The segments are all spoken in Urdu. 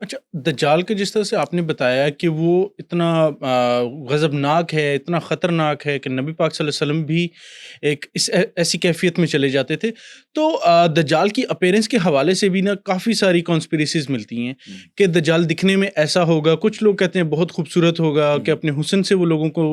اچھا، دجال کا جس طرح سے آپ نے بتایا کہ وہ اتنا غضبناک ہے، اتنا خطرناک ہے کہ نبی پاک صلی اللہ علیہ وسلم بھی ایک ایسی کیفیت میں چلے جاتے تھے۔ تو دجال کی اپیرنس کے حوالے سے بھی نا کافی ساری کانسپیریسیز ملتی ہیں ہوں، کہ دجال دکھنے میں ایسا ہوگا، کچھ لوگ کہتے ہیں بہت خوبصورت ہوگا کہ ہوں۔ اپنے حسن سے وہ لوگوں کو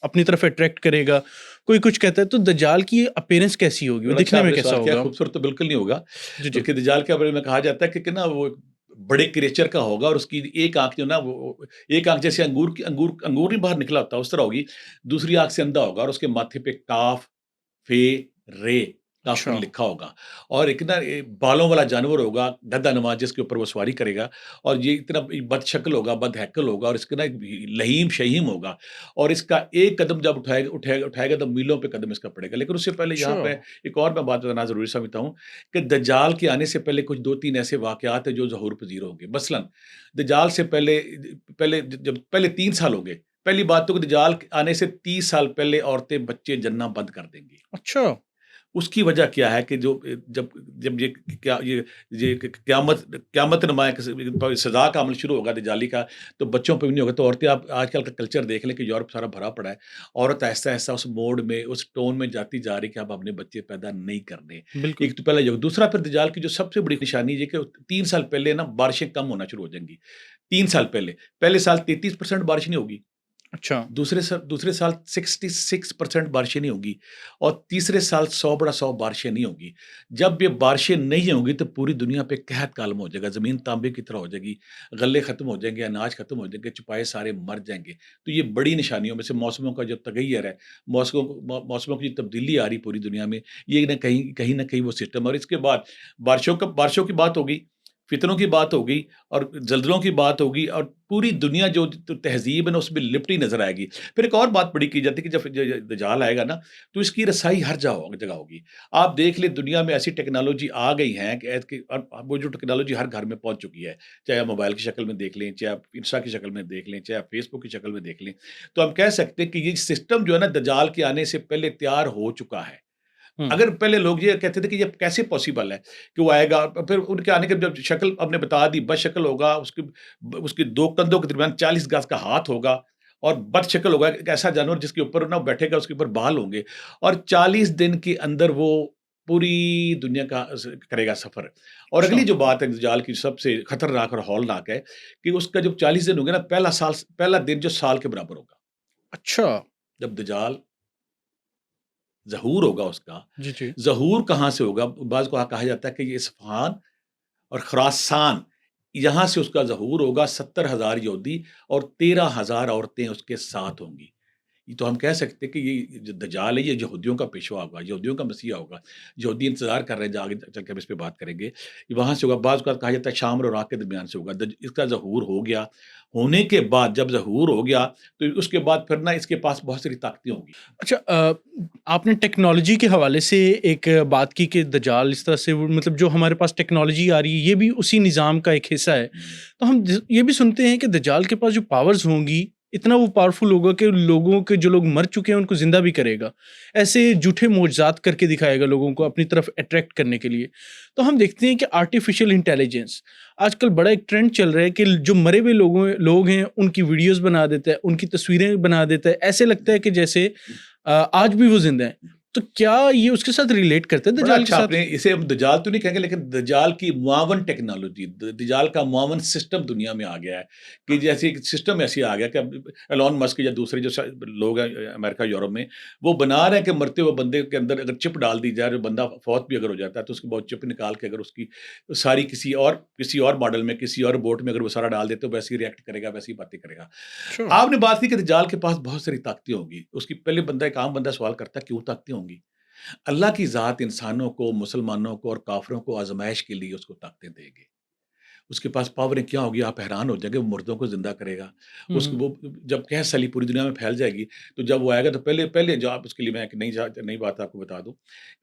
اپنی طرف اٹریکٹ کرے گا، کوئی کچھ کہتا ہے۔ تو دجال کی اپیرنس کیسی ہوگی، وہ بڑا اچھا دکھنے آپ میں نے کیسا سوال کیا، ہوگا؟ خوبصورت تو بالکل نہیں ہوگا، جی جی۔ بلکہ دجال کے بارے میں کہا جاتا ہے کہ نا وہ ایک بڑے کریچر کا ہوگا، اور اس کی ایک آنکھ جو نا وہ ایک آنکھ جیسے انگور نہیں باہر نکلا ہوتا اس طرح ہوگی، دوسری آنکھ سے اندھا ہوگا، اور اس کے ماتھے پہ کاف فے رے کافر اچھا لکھا ہوگا، اور ایک نا بالوں والا جانور ہوگا گدھا نما، جس کے اوپر وہ سواری کرے گا، اور یہ اتنا بد شکل ہوگا، بد ہیکل ہوگا، اور اس کا نا لہیم شہیم ہوگا، اور اس کا ایک قدم جب اٹھائے گا تو میلوں پہ قدم اس کا پڑے گا۔ لیکن اس سے پہلے یہاں اچھا پہ ایک اور میں بات بتانا ضروری سمجھتا ہوں کہ دجال کے آنے سے پہلے کچھ دو تین ایسے واقعات ہیں جو ظہور پذیر ہوں گے۔ مثلاً دجال سے پہلے 3 سال ہو گئے، پہلی بات تو کہ دجال آنے سے 30 سال پہلے عورتیں بچے جننا بند کر دیں گی۔ اچھا اس کی وجہ کیا ہے کہ جب جب یہ قیامت نما ایک سزا کا عمل شروع ہوگا دجالی کا، تو بچوں پہ بھی نہیں ہوگا۔ تو عورتیں، آپ آج کل کا کلچر دیکھ لیں کہ یورپ سارا بھرا پڑا ہے، عورت آہستہ آہستہ اس موڈ میں، اس ٹون میں جاتی جا رہی کہ اب اپنے بچے پیدا نہیں کرنے۔ بالکل۔ ایک تو پہلا یہ، دوسرا پھر دجال کی جو سب سے بڑی نشانی یہ کہ 3 سال پہلے نا بارشیں کم ہونا شروع ہو جائیں گی۔ 3 سال پہلے سال 33% بارش نہیں ہوگی، اچھا دوسرے سال 66% بارشیں نہیں ہوگی، اور تیسرے سال 100 بارشیں نہیں ہوگی۔ جب یہ بارشیں نہیں ہوں گی تو پوری دنیا پہ قحط کا عالم ہو جائے گا، زمین تانبے کی طرح ہو جائے گی، غلے ختم ہو جائیں گے، اناج ختم ہو جائیں گے، چپائے سارے مر جائیں گے۔ تو یہ بڑی نشانیوں میں سے موسموں کا جو تغیر ہے، موسموں کی جو تبدیلی آ رہی پوری دنیا میں، یہ نہ کہیں وہ سسٹم۔ اور اس کے بعد بارشوں کی بات ہوگی، فتنوں کی بات ہوگی، اور زلزلوں کی بات ہوگی، اور پوری دنیا جو تہذیب ہے نا اس میں لپٹی نظر آئے گی۔ پھر ایک اور بات بڑی کی جاتی ہے کہ جب دجال آئے گا نا تو اس کی رسائی ہر جگہ ہوگی۔ آپ دیکھ لیں دنیا میں ایسی ٹیکنالوجی آ گئی ہیں اور وہ جو ٹیکنالوجی ہر گھر میں پہنچ چکی ہے، چاہے آپ موبائل کی شکل میں دیکھ لیں، چاہے آپ انسٹا کی شکل میں دیکھ لیں، چاہے آپ فیس بک کی شکل میں دیکھ لیں، تو ہم کہہ سکتے ہیں کہ یہ سسٹم جو ہے نا دجال کے آنے سے پہلے تیار ہو چکا ہے۔ ہوں اگر پہلے لوگ یہ کہتے تھے کہ یہ کیسے پاسبل ہے کہ وہ آئے گا، پھر ان کے آنے کے جب شکل آپ نے بتا دی، بد شکل ہوگا، اس کے 2 کندھوں کے درمیان 40 گز کا ہاتھ ہوگا، اور بد شکل ہوگا، ایک ایسا جانور جس کے اوپر نہ بیٹھے گا، اس کے اوپر بال ہوں گے، اور 40 دن کے اندر وہ پوری دنیا کا کرے گا سفر۔ اور اچھا اگلی جو بات ہے دجال کی سب سے خطرناک اور ہولناک ہے کہ اس کا جب 40 دن ہوں گے نا، پہلا دن جو سال کے برابر ہوگا، اچھا جب دجال ظہور ہوگا اس کا۔ جی جی ظہور کہاں سے ہوگا؟ بعض کو کہا جاتا ہے کہ یہ اصفہان اور خراسان، یہاں سے اس کا ظہور ہوگا۔ 70,000 یہودی اور 13,000 عورتیں اس کے ساتھ ہوں گی۔ یہ تو ہم کہہ سکتے ہیں کہ یہ جو دجال ہے یہ یہودیوں کا پیشوا ہوگا، یہودیوں کا مسیحا ہوگا۔ یہودی انتظار کر رہے ہیں، آگے چل کے ہم اس پہ بات کریں گے، یہ وہاں سے ہوگا۔ بعض کا کہا جاتا ہے شام اور عراق کے درمیان سے ہوگا۔ اس کا ظہور ہو گیا، ہونے کے بعد جب ظہور ہو گیا تو اس کے بعد پھر نا اس کے پاس بہت ساری طاقتیں ہوں گی۔ اچھا آپ نے ٹیکنالوجی کے حوالے سے ایک بات کی کہ دجال اس طرح سے مطلب جو ہمارے پاس ٹیکنالوجی آ رہی ہے یہ بھی اسی نظام کا ایک حصہ ہے۔ تو ہم یہ بھی سنتے ہیں کہ دجال کے پاس جو پاورز ہوں گی اتنا وہ پاورفل ہوگا کہ لوگوں کے جو لوگ مر چکے ہیں ان کو زندہ بھی کرے گا، ایسے جھوٹے معجزات کر کے دکھائے گا لوگوں کو اپنی طرف اٹریکٹ کرنے کے لیے۔ تو ہم دیکھتے ہیں کہ آرٹیفیشیل انٹیلیجنس آج کل بڑا ایک ٹرینڈ چل رہا ہے کہ جو مرے ہوئے لوگ ہیں ان کی ویڈیوز بنا دیتا ہے، ان کی تصویریں بنا دیتا ہے، ایسے لگتا ہے کہ جیسے آج بھی وہ زندہ ہیں۔ تو کیا یہ اس کے ساتھ ریلیٹ کرتے ہیں بڑا دجال کے اچھا آپ ساتھ؟ نے اسے ہم دجال تو نہیں کہیں گے، لیکن دجال کی معاون ٹیکنالوجی، دجال کا معاون سسٹم دنیا میں آ گیا ہے کہ جیسے ایک سسٹم ایسی آ گیا کہ اب ایلون مسک یا دوسرے جو لوگ ہیں امریکہ یورپ میں، وہ بنا رہے ہیں کہ مرتے ہوئے بندے کے اندر اگر چپ ڈال دی جائے، جو بندہ فوت بھی اگر ہو جاتا ہے تو اس کے بعد چپ نکال کے اگر اس کی ساری کسی اور ماڈل میں، کسی اور بوٹ میں اگر وہ سارا ڈال دے تو ویسے ہی ریئیکٹ کرے گا، ویسی باتیں کرے گا۔ اچھا آپ نے بات کی کہ دجال کے پاس بہت ساری طاقتیں ہوں گی۔ اس کی پہلے بندہ، ایک عام بندہ سوال کرتا ہے کیوں طاقتیں ہوں گی؟ اللہ کی ذات انسانوں کو، مسلمانوں کو اور کافروں کو آزمائش کے لیے اس کو طاقتیں دے گی۔ اس کے پاس پاوریں کیا ہوگی؟ آپ حیران ہو جائیں گے، وہ مردوں کو زندہ کرے گا۔ ہوں وہ جب قحط سالی پوری دنیا میں پھیل جائے گی تو جب وہ آئے گا تو پہلے جو آپ اس کے لیے میں ایک نئی بات آپ کو بتا دوں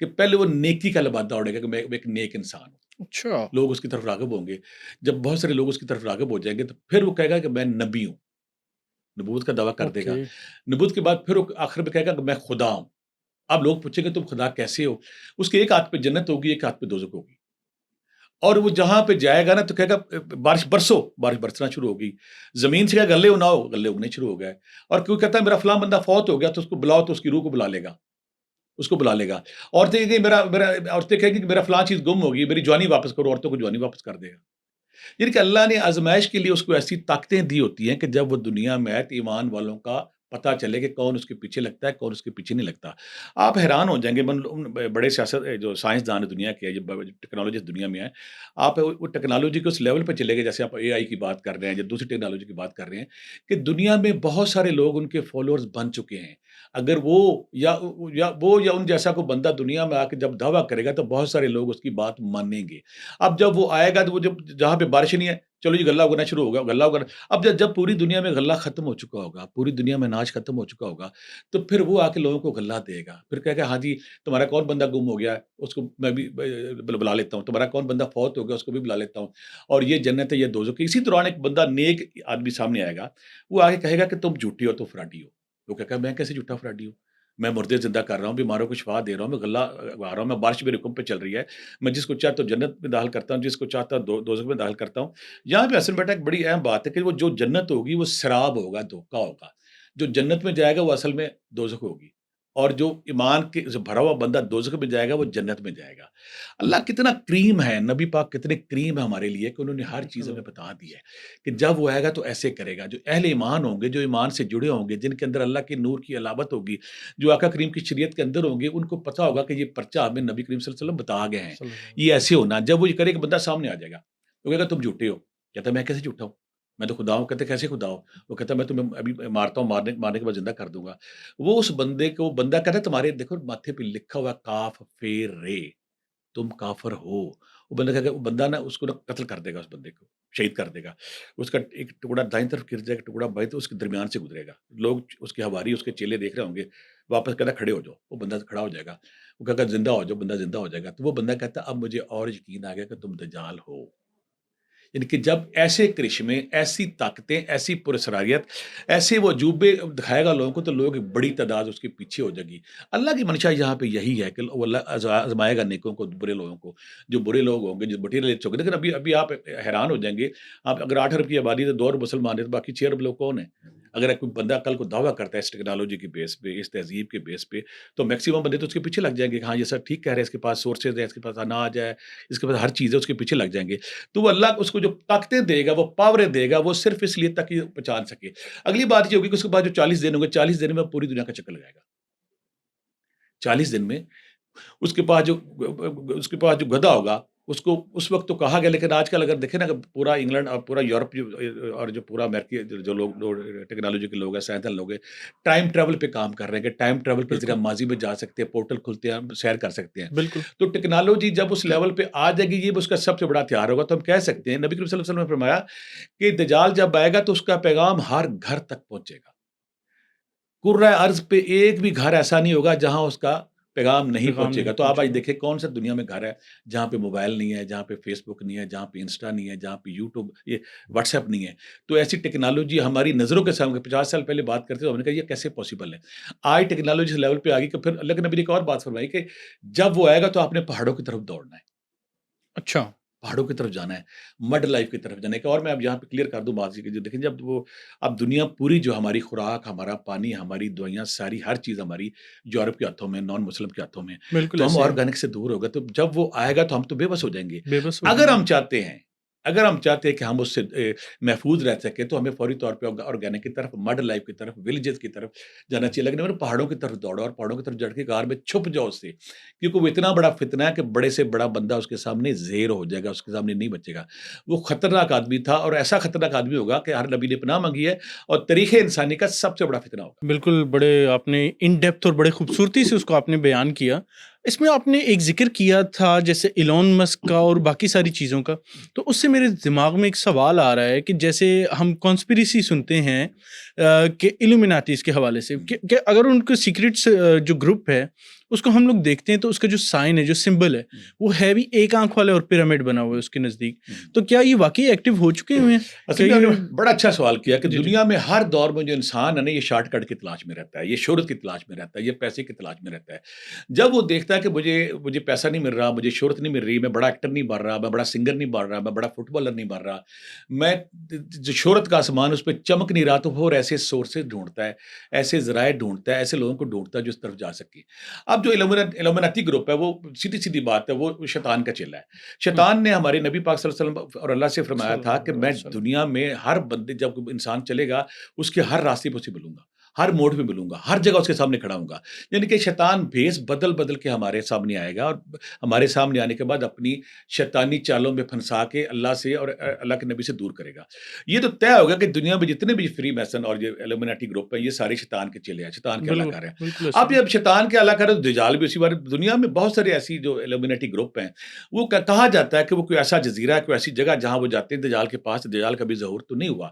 کہ پہلے وہ نیکی کا لبادہ اڑے گا کہ میں ایک نیک انسان ہوں۔ اچھا لوگ اس کی طرف راغب ہوں گے۔ جب بہت سارے لوگ اس کی طرف راغب ہو جائیں گے تو پھر وہ کہے گا کہ میں نبی ہوں، نبوت کا دعویٰ کر دے گا۔ اوکے نبوت کے بعد پھر وہ آخر میں کہے گا کہ میں خدا ہوں۔ اب لوگ پوچھیں گے تم خدا کیسے ہو؟ اس کے ایک ہاتھ پہ جنت ہوگی، ایک ہاتھ پہ دوزخ ہوگی۔ اور وہ جہاں پہ جائے گا نا تو کہے گا بارش برسنا شروع ہوگی، زمین سے کہا گلے اگاؤ، گلے اگنے شروع ہو گئے، اور کوئی کہتا ہے میرا فلاں بندہ فوت ہو گیا تو اس کو بلاؤ، تو اس کی روح کو بلا لے گا، اس کو بلا لے گا. عورتیں کہیں عورتیں کہیں گی کہ میرا فلاں چیز گم ہوگی، میری جوانی واپس کرو، عورتوں کو جوانی واپس کر دے گا. یعنی کہ اللہ نے آزمائش کے لیے اس کو ایسی طاقتیں دی ہوتی ہیں کہ جب وہ دنیا میں آئے تو ایمان والوں کا پتہ چلے کہ کون اس کے پیچھے لگتا ہے، کون اس کے پیچھے نہیں لگتا. آپ حیران ہو جائیں گے، بڑے سیاست جو سائنسدان دنیا کے جو ٹیکنالوجی دنیا میں ہے، آپ وہ ٹیکنالوجی کے اس لیول پہ چلے گئے، جیسے آپ اے آئی کی بات کر رہے ہیں یا دوسری ٹیکنالوجی کی بات کر رہے ہیں، کہ دنیا میں بہت سارے لوگ ان کے فالوورز بن چکے ہیں. اگر وہ یا ان جیسا کوئی بندہ دنیا میں آ کے جب دعویٰ کرے گا تو بہت سارے لوگ اس کی بات مانیں گے. اب جب وہ آئے گا تو وہ جہاں پہ بارش نہیں ہے، چلو جی غلہ اگنا شروع ہوگا، غلہ اگنا. اب جب پوری دنیا میں غلہ ختم ہو چکا ہوگا، پوری دنیا میں اناج ختم ہو چکا ہوگا، تو پھر وہ آ کے لوگوں کو غلہ دے گا، پھر کہے گا ہاں جی تمہارا کون بندہ گم ہو گیا ہے، اس کو میں بھی بلا لیتا ہوں، تمہارا کون بندہ فوت ہو گیا، اس کو بھی بلا لیتا ہوں، اور یہ جنت ہے، یہ دوزخ ہے. اسی دوران ایک بندہ نیک آدمی سامنے آئے گا، وہ آگے کہے گا کہ تم جھوٹی ہو، تو فراڈی ہو. وہ کہے گا میں کیسے جھوٹا فراڈی ہوں، میں مردے زندہ کر رہا ہوں، بیماروں کو شفا دے رہا ہوں، میں غلہ اگا رہا ہوں، میں بارش میرے حکم پہ چل رہی ہے، میں جس کو چاہتا ہوں جنت میں داخل کرتا ہوں، جس کو چاہتا ہوں دوزخ میں داخل کرتا ہوں. یہاں پہ اصل بیٹا ایک بڑی اہم بات ہے کہ وہ جو جنت ہوگی وہ سراب ہوگا، دھوکا ہوگا. جو جنت میں جائے گا وہ اصل میں دوزخ ہوگی، اور جو ایمان کے سے بھرا ہوا بندہ دوزخ میں جائے گا وہ جنت میں جائے گا. اللہ کتنا کریم ہے، نبی پاک کتنے کریم ہے ہمارے لیے کہ انہوں نے ہر چیز ہمیں بتا دی ہے کہ جب وہ آئے گا تو ایسے کرے گا. جو اہل ایمان ہوں گے، جو ایمان سے جڑے ہوں گے، جن کے اندر اللہ کے نور کی علامت ہوگی، جو آقا کریم کی شریعت کے اندر ہوں گے، ان کو پتہ ہوگا کہ یہ پرچہ ہمیں نبی کریم صلی اللہ علیہ وسلم بتا گئے ہیں، صلی اللہ علیہ یہ ایسے ہونا. جب وہ یہ کرے کہ بندہ سامنے آ جائے گا، وہ کہے گا تم جھوٹے ہو. کہتا ہے میں کیسے جھوٹا ہوں، میں تو خدا ہوں. کہتے کیسے خدا ہو؟ وہ کہتا ہے میں تمہیں ابھی مارتا ہوں، مارنے کے بعد زندہ کر دوں گا. وہ اس بندے کو، بندہ کہتا ہے تمہارے دیکھو ماتھے پہ لکھا ہوا کاف فیر رے، تم کافر ہو. وہ بندہ کہے گا، وہ بندہ نا اس کو نا قتل کر دے گا، اس بندے کو شہید کر دے گا. اس کا ایک ٹکڑا دائیں طرف گر جائے گا، ٹکڑا بائیں، تو اس کے درمیان سے گزرے گا. لوگ اس کے حواری، اس کے چیلے دیکھ رہے ہوں گے. واپس کہتا کھڑے ہو جاؤ، وہ بندہ کھڑا ہو جائے گا. وہ کہتا زندہ ہو جاؤ، بندہ زندہ ہو جائے گا. تو وہ بندہ کہتا اب مجھے اور یقین آ گیا کہ تم دجال ہو. یعنی کہ جب ایسے کرشمے، ایسی طاقتیں، ایسی پراسراریت، ایسے وہ عجوبے دکھائے گا لوگوں کو، تو لوگ بڑی تعداد اس کے پیچھے ہو جائے گی. اللہ کی منشا یہاں پہ یہی ہے کہ وہ اللہ آزمائے گا نیکوں کو، برے لوگوں کو. جو برے لوگ ہوں گے، جو مٹیریل چکے. لیکن ابھی آپ حیران ہو جائیں گے، آپ اگر 8 ارب کی آبادی ہے تو 2 ارب مسلمان ہیں، تو باقی 6 ارب لوگ کون ہیں؟ اگر کوئی بندہ کل کو دعویٰ کرتا ہے اس ٹیکنالوجی کے بیس پہ، اس تہذیب کے بیس پہ، تو میکسیمم بندے تو اس کے پیچھے لگ جائیں گے کہ ہاں یہ سر ٹھیک کہہ رہے ہیں، اس کے پاس سورسز ہے، اس کے پاس اناج ہے، اس کے پاس ہر چیز ہے، اس کے پیچھے لگ جائیں گے. تو وہ اللہ اس کو جو طاقتیں دے گا، وہ پاوریں دے گا، وہ صرف اس لیے تک پہچان سکے. اگلی بات یہ ہوگی کہ اس کے بعد جو 40 دن ہوں گے، 40 دن میں پوری دنیا کا چکر لگائے گا. 40 دن میں اس کے پاس جو گدھا ہوگا، اس کو اس وقت تو کہا گیا، لیکن آج کل اگر دیکھیں نا کہ پورا انگلینڈ اور پورا یورپ اور جو پورا امریکی جو لوگ ٹیکنالوجی کے لوگ ہیں، سائنسدان لوگ ہیں، ٹائم ٹریول پہ کام کر رہے ہیں کہ ٹائم ٹریول کے ذریعے بالکل ہم ماضی میں جا سکتے ہیں، پورٹل کھلتے ہیں، ہم سیر کر سکتے ہیں. بالکل تو ٹیکنالوجی جب اس لیول پہ آ جائے گی، یہ بھی اس کا سب سے بڑا ہتھیار ہوگا. تو ہم کہہ سکتے ہیں، نبی کریم صلی اللہ علیہ وسلم نے فرمایا کہ دجال جب آئے گا تو اس کا پیغام ہر گھر تک پہنچے گا. کرۂ ارض پہ ایک بھی گھر ایسا نہیں ہوگا جہاں اس کا پیغام نہیں پیغام پہنچے نہیں گا. تو آپ پہنچے آج گا. دیکھیں کون سا دنیا میں گھر ہے جہاں پہ موبائل نہیں ہے، جہاں پہ فیس بک نہیں ہے، جہاں پہ انسٹا نہیں ہے، جہاں پہ یوٹیوب، یہ واٹس ایپ نہیں ہے. تو ایسی ٹیکنالوجی ہماری نظروں کے سامنے 50 سال پہلے بات کرتے تو ہم نے کہا یہ کیسے پاسبل ہے. آج ٹیکنالوجی اس لیول پہ آ گئی کہ پھر اللہ کے نبی نے ایک اور بات فرمائی کہ جب وہ آئے گا تو آپ نے پہاڑوں کی طرف دوڑنا ہے، اچھا پہاڑوں کی طرف جانا ہے، مڈ لائف کی طرف جانا ہے. اور میں اب یہاں پہ کلیئر کر دوں بات کہ جو دیکھیں جب وہ اب دنیا پوری جو ہماری خوراک، ہمارا پانی، ہماری دوائیاں، ساری ہر چیز ہماری یورپ کے ہاتھوں میں، نان مسلم کے ہاتھوں میں، بالکل تو ہم ایسے ہی آرگینک سے دور ہو گئے. تو جب وہ آئے گا تو ہم تو بے بس ہو جائیں گے. بے بس ہو اگر جائیں گے. ہم چاہتے ہیں، اگر ہم چاہتے ہیں کہ ہم اس سے محفوظ رہ سکیں تو ہمیں فوری طور پہ آرگینک کی طرف، مڈ لائف کی طرف، ولیجز کی طرف جانا چاہیے. لیکن ہمیں پہاڑوں کی طرف دوڑو اور پہاڑوں کی طرف جڑ کے غار میں چھپ جاؤ اس سے، کیونکہ وہ اتنا بڑا فتنہ ہے کہ بڑے سے بڑا بندہ اس کے سامنے زیر ہو جائے گا، اس کے سامنے نہیں بچے گا. وہ خطرناک آدمی تھا، اور ایسا خطرناک آدمی ہوگا کہ ہر نبی نے پناہ مانگی ہے، اور تاریخ انسانی کا سب سے بڑا فتنہ ہوگا. بالکل، بڑے آپ نے ان ڈیپتھ اور بڑے خوبصورتی سے اس کو آپ نے بیان کیا. اس میں آپ نے ایک ذکر کیا تھا جیسے ایلون مسک کا اور باقی ساری چیزوں کا، تو اس سے میرے دماغ میں ایک سوال آ رہا ہے کہ جیسے ہم کانسپریسی سنتے ہیں کہ ایلومیناتیز کے حوالے سے کہ اگر ان کے سیکرٹس جو گروپ ہے اس کو ہم لوگ دیکھتے ہیں تو اس کا جو سائن ہے، جو سمبل ہے، وہ ہے بھی ایک آنکھ والا اور پیرامڈ بنا ہوا ہے اس کے نزدیک. تو کیا یہ واقعی ایکٹیو ہو چکے ہوئے ہیں؟ اصل میں آپ نے بڑا اچھا سوال کیا کہ جی جی دنیا میں ہر دور میں جو انسان ہے نا، یہ شارٹ کٹ کی تلاش میں رہتا ہے، یہ شہرت کی تلاش میں رہتا ہے، یہ پیسے کی تلاش میں رہتا ہے. جب وہ دیکھتا ہے کہ مجھے پیسہ نہیں مل رہا، مجھے شہرت نہیں مل رہی، میں بڑا ایکٹر نہیں بن رہا، میں بڑا سنگر نہیں بن رہا، میں بڑا فٹ بالر نہیں بن رہا، میں جو شہرت کا آسمان اس پہ چمک نہیں رہا، تو وہ ایسے سورسز ڈھونڈتا ہے، ایسے ذرائع ڈھونڈتا ہے، ایسے لوگوں کو ڈھونڈتا ہے جو اس طرف جا سکے. اب جو ایلومناتی گروپ ہے، وہ سیدھی سیدھی بات ہے، وہ شیطان کا چیلا ہے. شیطان نے ہمارے نبی پاک صلی اللہ علیہ وسلم اور اللہ سے فرمایا صلی تھا اللہ کہ علیہ میں وسلم. دنیا میں ہر بندے، جب کوئی انسان چلے گا اس کے ہر راستے پہ اسے ملوں گا، ہر موڑ پہ ملوں گا، ہر جگہ اس کے سامنے کھڑا ہوں گا. یعنی کہ شیطان بھیس بدل بدل کے ہمارے سامنے آئے گا، اور ہمارے سامنے آنے کے بعد اپنی شیطانی چالوں میں پھنسا کے اللہ سے اور اللہ کے نبی سے دور کرے گا. یہ تو طے ہوگا کہ دنیا میں جتنے بھی فری میسن اور یہ ایلومیناٹی گروپ ہیں، یہ سارے شیطان کے چیلے ہیں، شیطان کے بالکل اہلکار ہیں. بالکل ایسا اب جب شیطان کے اہلکار ہے تو دجال بھی اسی بارے. دنیا میں بہت سارے ایسی جو ایلومینیٹی گروپ ہیں، وہ کہا جاتا ہے کہ وہ کوئی ایسا جزیرہ ہے، کوئی ایسی جگہ جہاں وہ جاتے ہیں دجال کے پاس. دجال کبھی ظہور تو نہیں ہوا،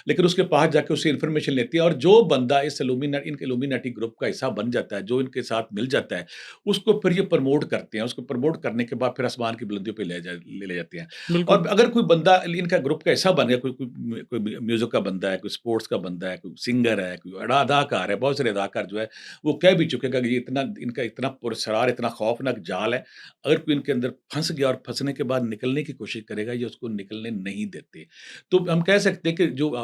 لیکن اس کے پاس جا کے اس سے انفارمیشن لیتے ہیں، اور جو بندہ ان کے ایلومینیٹی گروپ کا حصہ بن جاتا ہے، جو ان کے ساتھ مل جاتا ہے، اس کو پھر یہ پرموٹ کرتے ہیں. اس کو پرموٹ کرنے کے بعد پھر آسمان کی بلندیوں پہ لے جاتے ہیں. بالکل اور اگر کوئی بندہ ان کا گروپ کا حصہ بن گیا، کوئی میوزک کا بندہ ہے، کوئی اسپورٹس کا بندہ ہے، کوئی سنگر ہے، کوئی اداکار ہے. بہت سارے اداکار جو ہے وہ کہہ بھی چکے گا کہ یہ ان کا اتنا پرسرار، اتنا خوفناک جال ہے، اگر کوئی ان کے اندر پھنس گیا اور پھنسنے کے بعد نکلنے کی کوشش کرے گا، یہ اس کو نکلنے نہیں دیتے. تو ہم کہہ سکتے ہیں کہ جو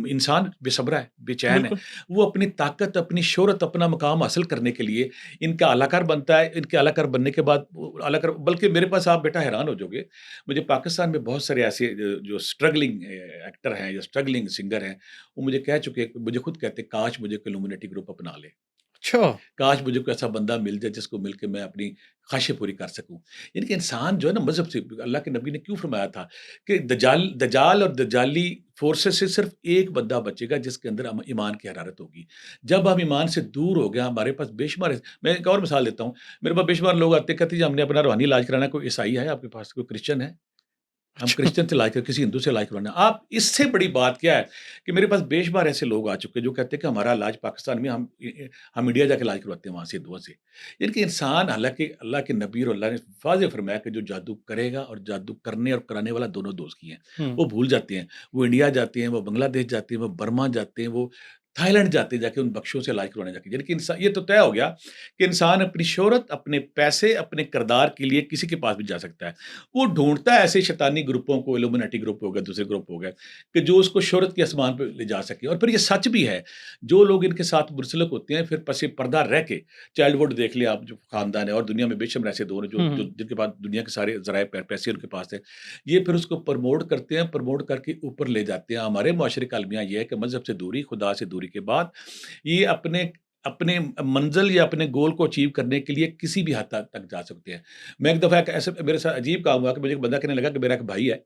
انسان بے صبر ہے، بے چین ہے، بالکل. وہ اپنی طاقت، اپنی شہرت، اپنا مقام حاصل کرنے کے لیے ان کا اعلیٰ بنتا ہے. ان کے اعلیٰ بننے کے بعد بلکہ میرے پاس آپ بیٹا حیران ہو جاؤ گے، مجھے پاکستان میں بہت سارے ایسے جو اسٹرگلنگ ایکٹر ہیں یا اسٹرگلنگ سنگر ہیں، وہ مجھے کہہ چکے، مجھے خود کہتے کاش مجھے کمیونٹی گروپ اپنا لے، اچھا. کاش مجھے کوئی ایسا بندہ مل جائے جس کو مل کے میں اپنی خواہشیں پوری کر سکوں. یعنی کہ انسان جو ہے نا، مذہب سے اللہ کے نبی نے کیوں فرمایا تھا کہ دجال اور دجالی فورسز سے صرف ایک بندہ بچے گا جس کے اندر ایمان کی حرارت ہوگی. جب ہم ایمان سے دور ہو گیا، ہمارے پاس بے شمار. میں ایک اور مثال دیتا ہوں. میرے پاس بے شمار لوگ آتے کہتے ہیں جی ہم نے اپنا روحانی علاج کرانا ہے، کوئی عیسائی ہے آپ کے پاس، کوئی کرسچن ہے، ہم اچھا. کرسچن سے علاج کر، کسی ہندو سے علاج کروانا ہے. آپ اس سے بڑی بات کیا ہے کہ میرے پاس بے شمار ایسے لوگ آ چکے جو کہتے ہیں کہ ہمارا علاج پاکستان میں، ہم انڈیا جا کے علاج کرواتے ہیں وہاں سے ہندوؤں سے. یعنی کہ انسان، حالانکہ اللہ کے نبی اور اللہ نے واضح فرمایا کہ جو جادو کرے گا اور جادو کرنے اور کرانے والا دونوں دوست کی ہیں، ہوں. وہ بھول جاتے ہیں. وہ انڈیا جاتے ہیں، وہ بنگلہ دیش جاتے ہیں، وہ برما جاتے ہیں، وہ تھائی لینڈ جاتے ہیں جا کے ان بخشوں سے علاج کروانے جا کے. یعنی کہ انسان، یہ تو طے ہو گیا کہ انسان اپنی شہرت، اپنے پیسے، اپنے کردار کے لیے کسی کے پاس بھی جا سکتا ہے. وہ ڈھونڈتا ہے ایسے شیطانی گروپوں کو، ایلومینیٹی گروپ ہو گئے، دوسرے گروپ ہو گئے، کہ جو اس کو شہرت کے آسمان پہ لے جا سکے. اور پھر یہ سچ بھی ہے، جو لوگ ان کے ساتھ منسلک ہوتے ہیں، پھر پس پردہ رہ کے، چائلڈ ہوڈ دیکھ لیں آپ، جو خاندان ہے، اور دنیا میں بے شمار ایسے دور ہیں ہوں. جن کے پاس دنیا کے سارے ذرائع پیسے ان کے پاس ہے، یہ پھر اس کو پرموٹ کرتے ہیں، پرموٹ کر کے اوپر لے جاتے ہیں. ہمارے معاشرے کا المیہ یہ ہے کہ مذہب سے دوری، خدا سے دوری کے بعد یہ اپنے اپنے منزل یا اپنے گول کو اچیو کرنے کے لیے کسی بھی حد تک جا سکتے ہیں. میں ایک دفعہ ایسے میرے ساتھ عجیب کام ہوا کہ مجھے ایک بندہ کہنے لگا کہ میرا ایک بھائی ہے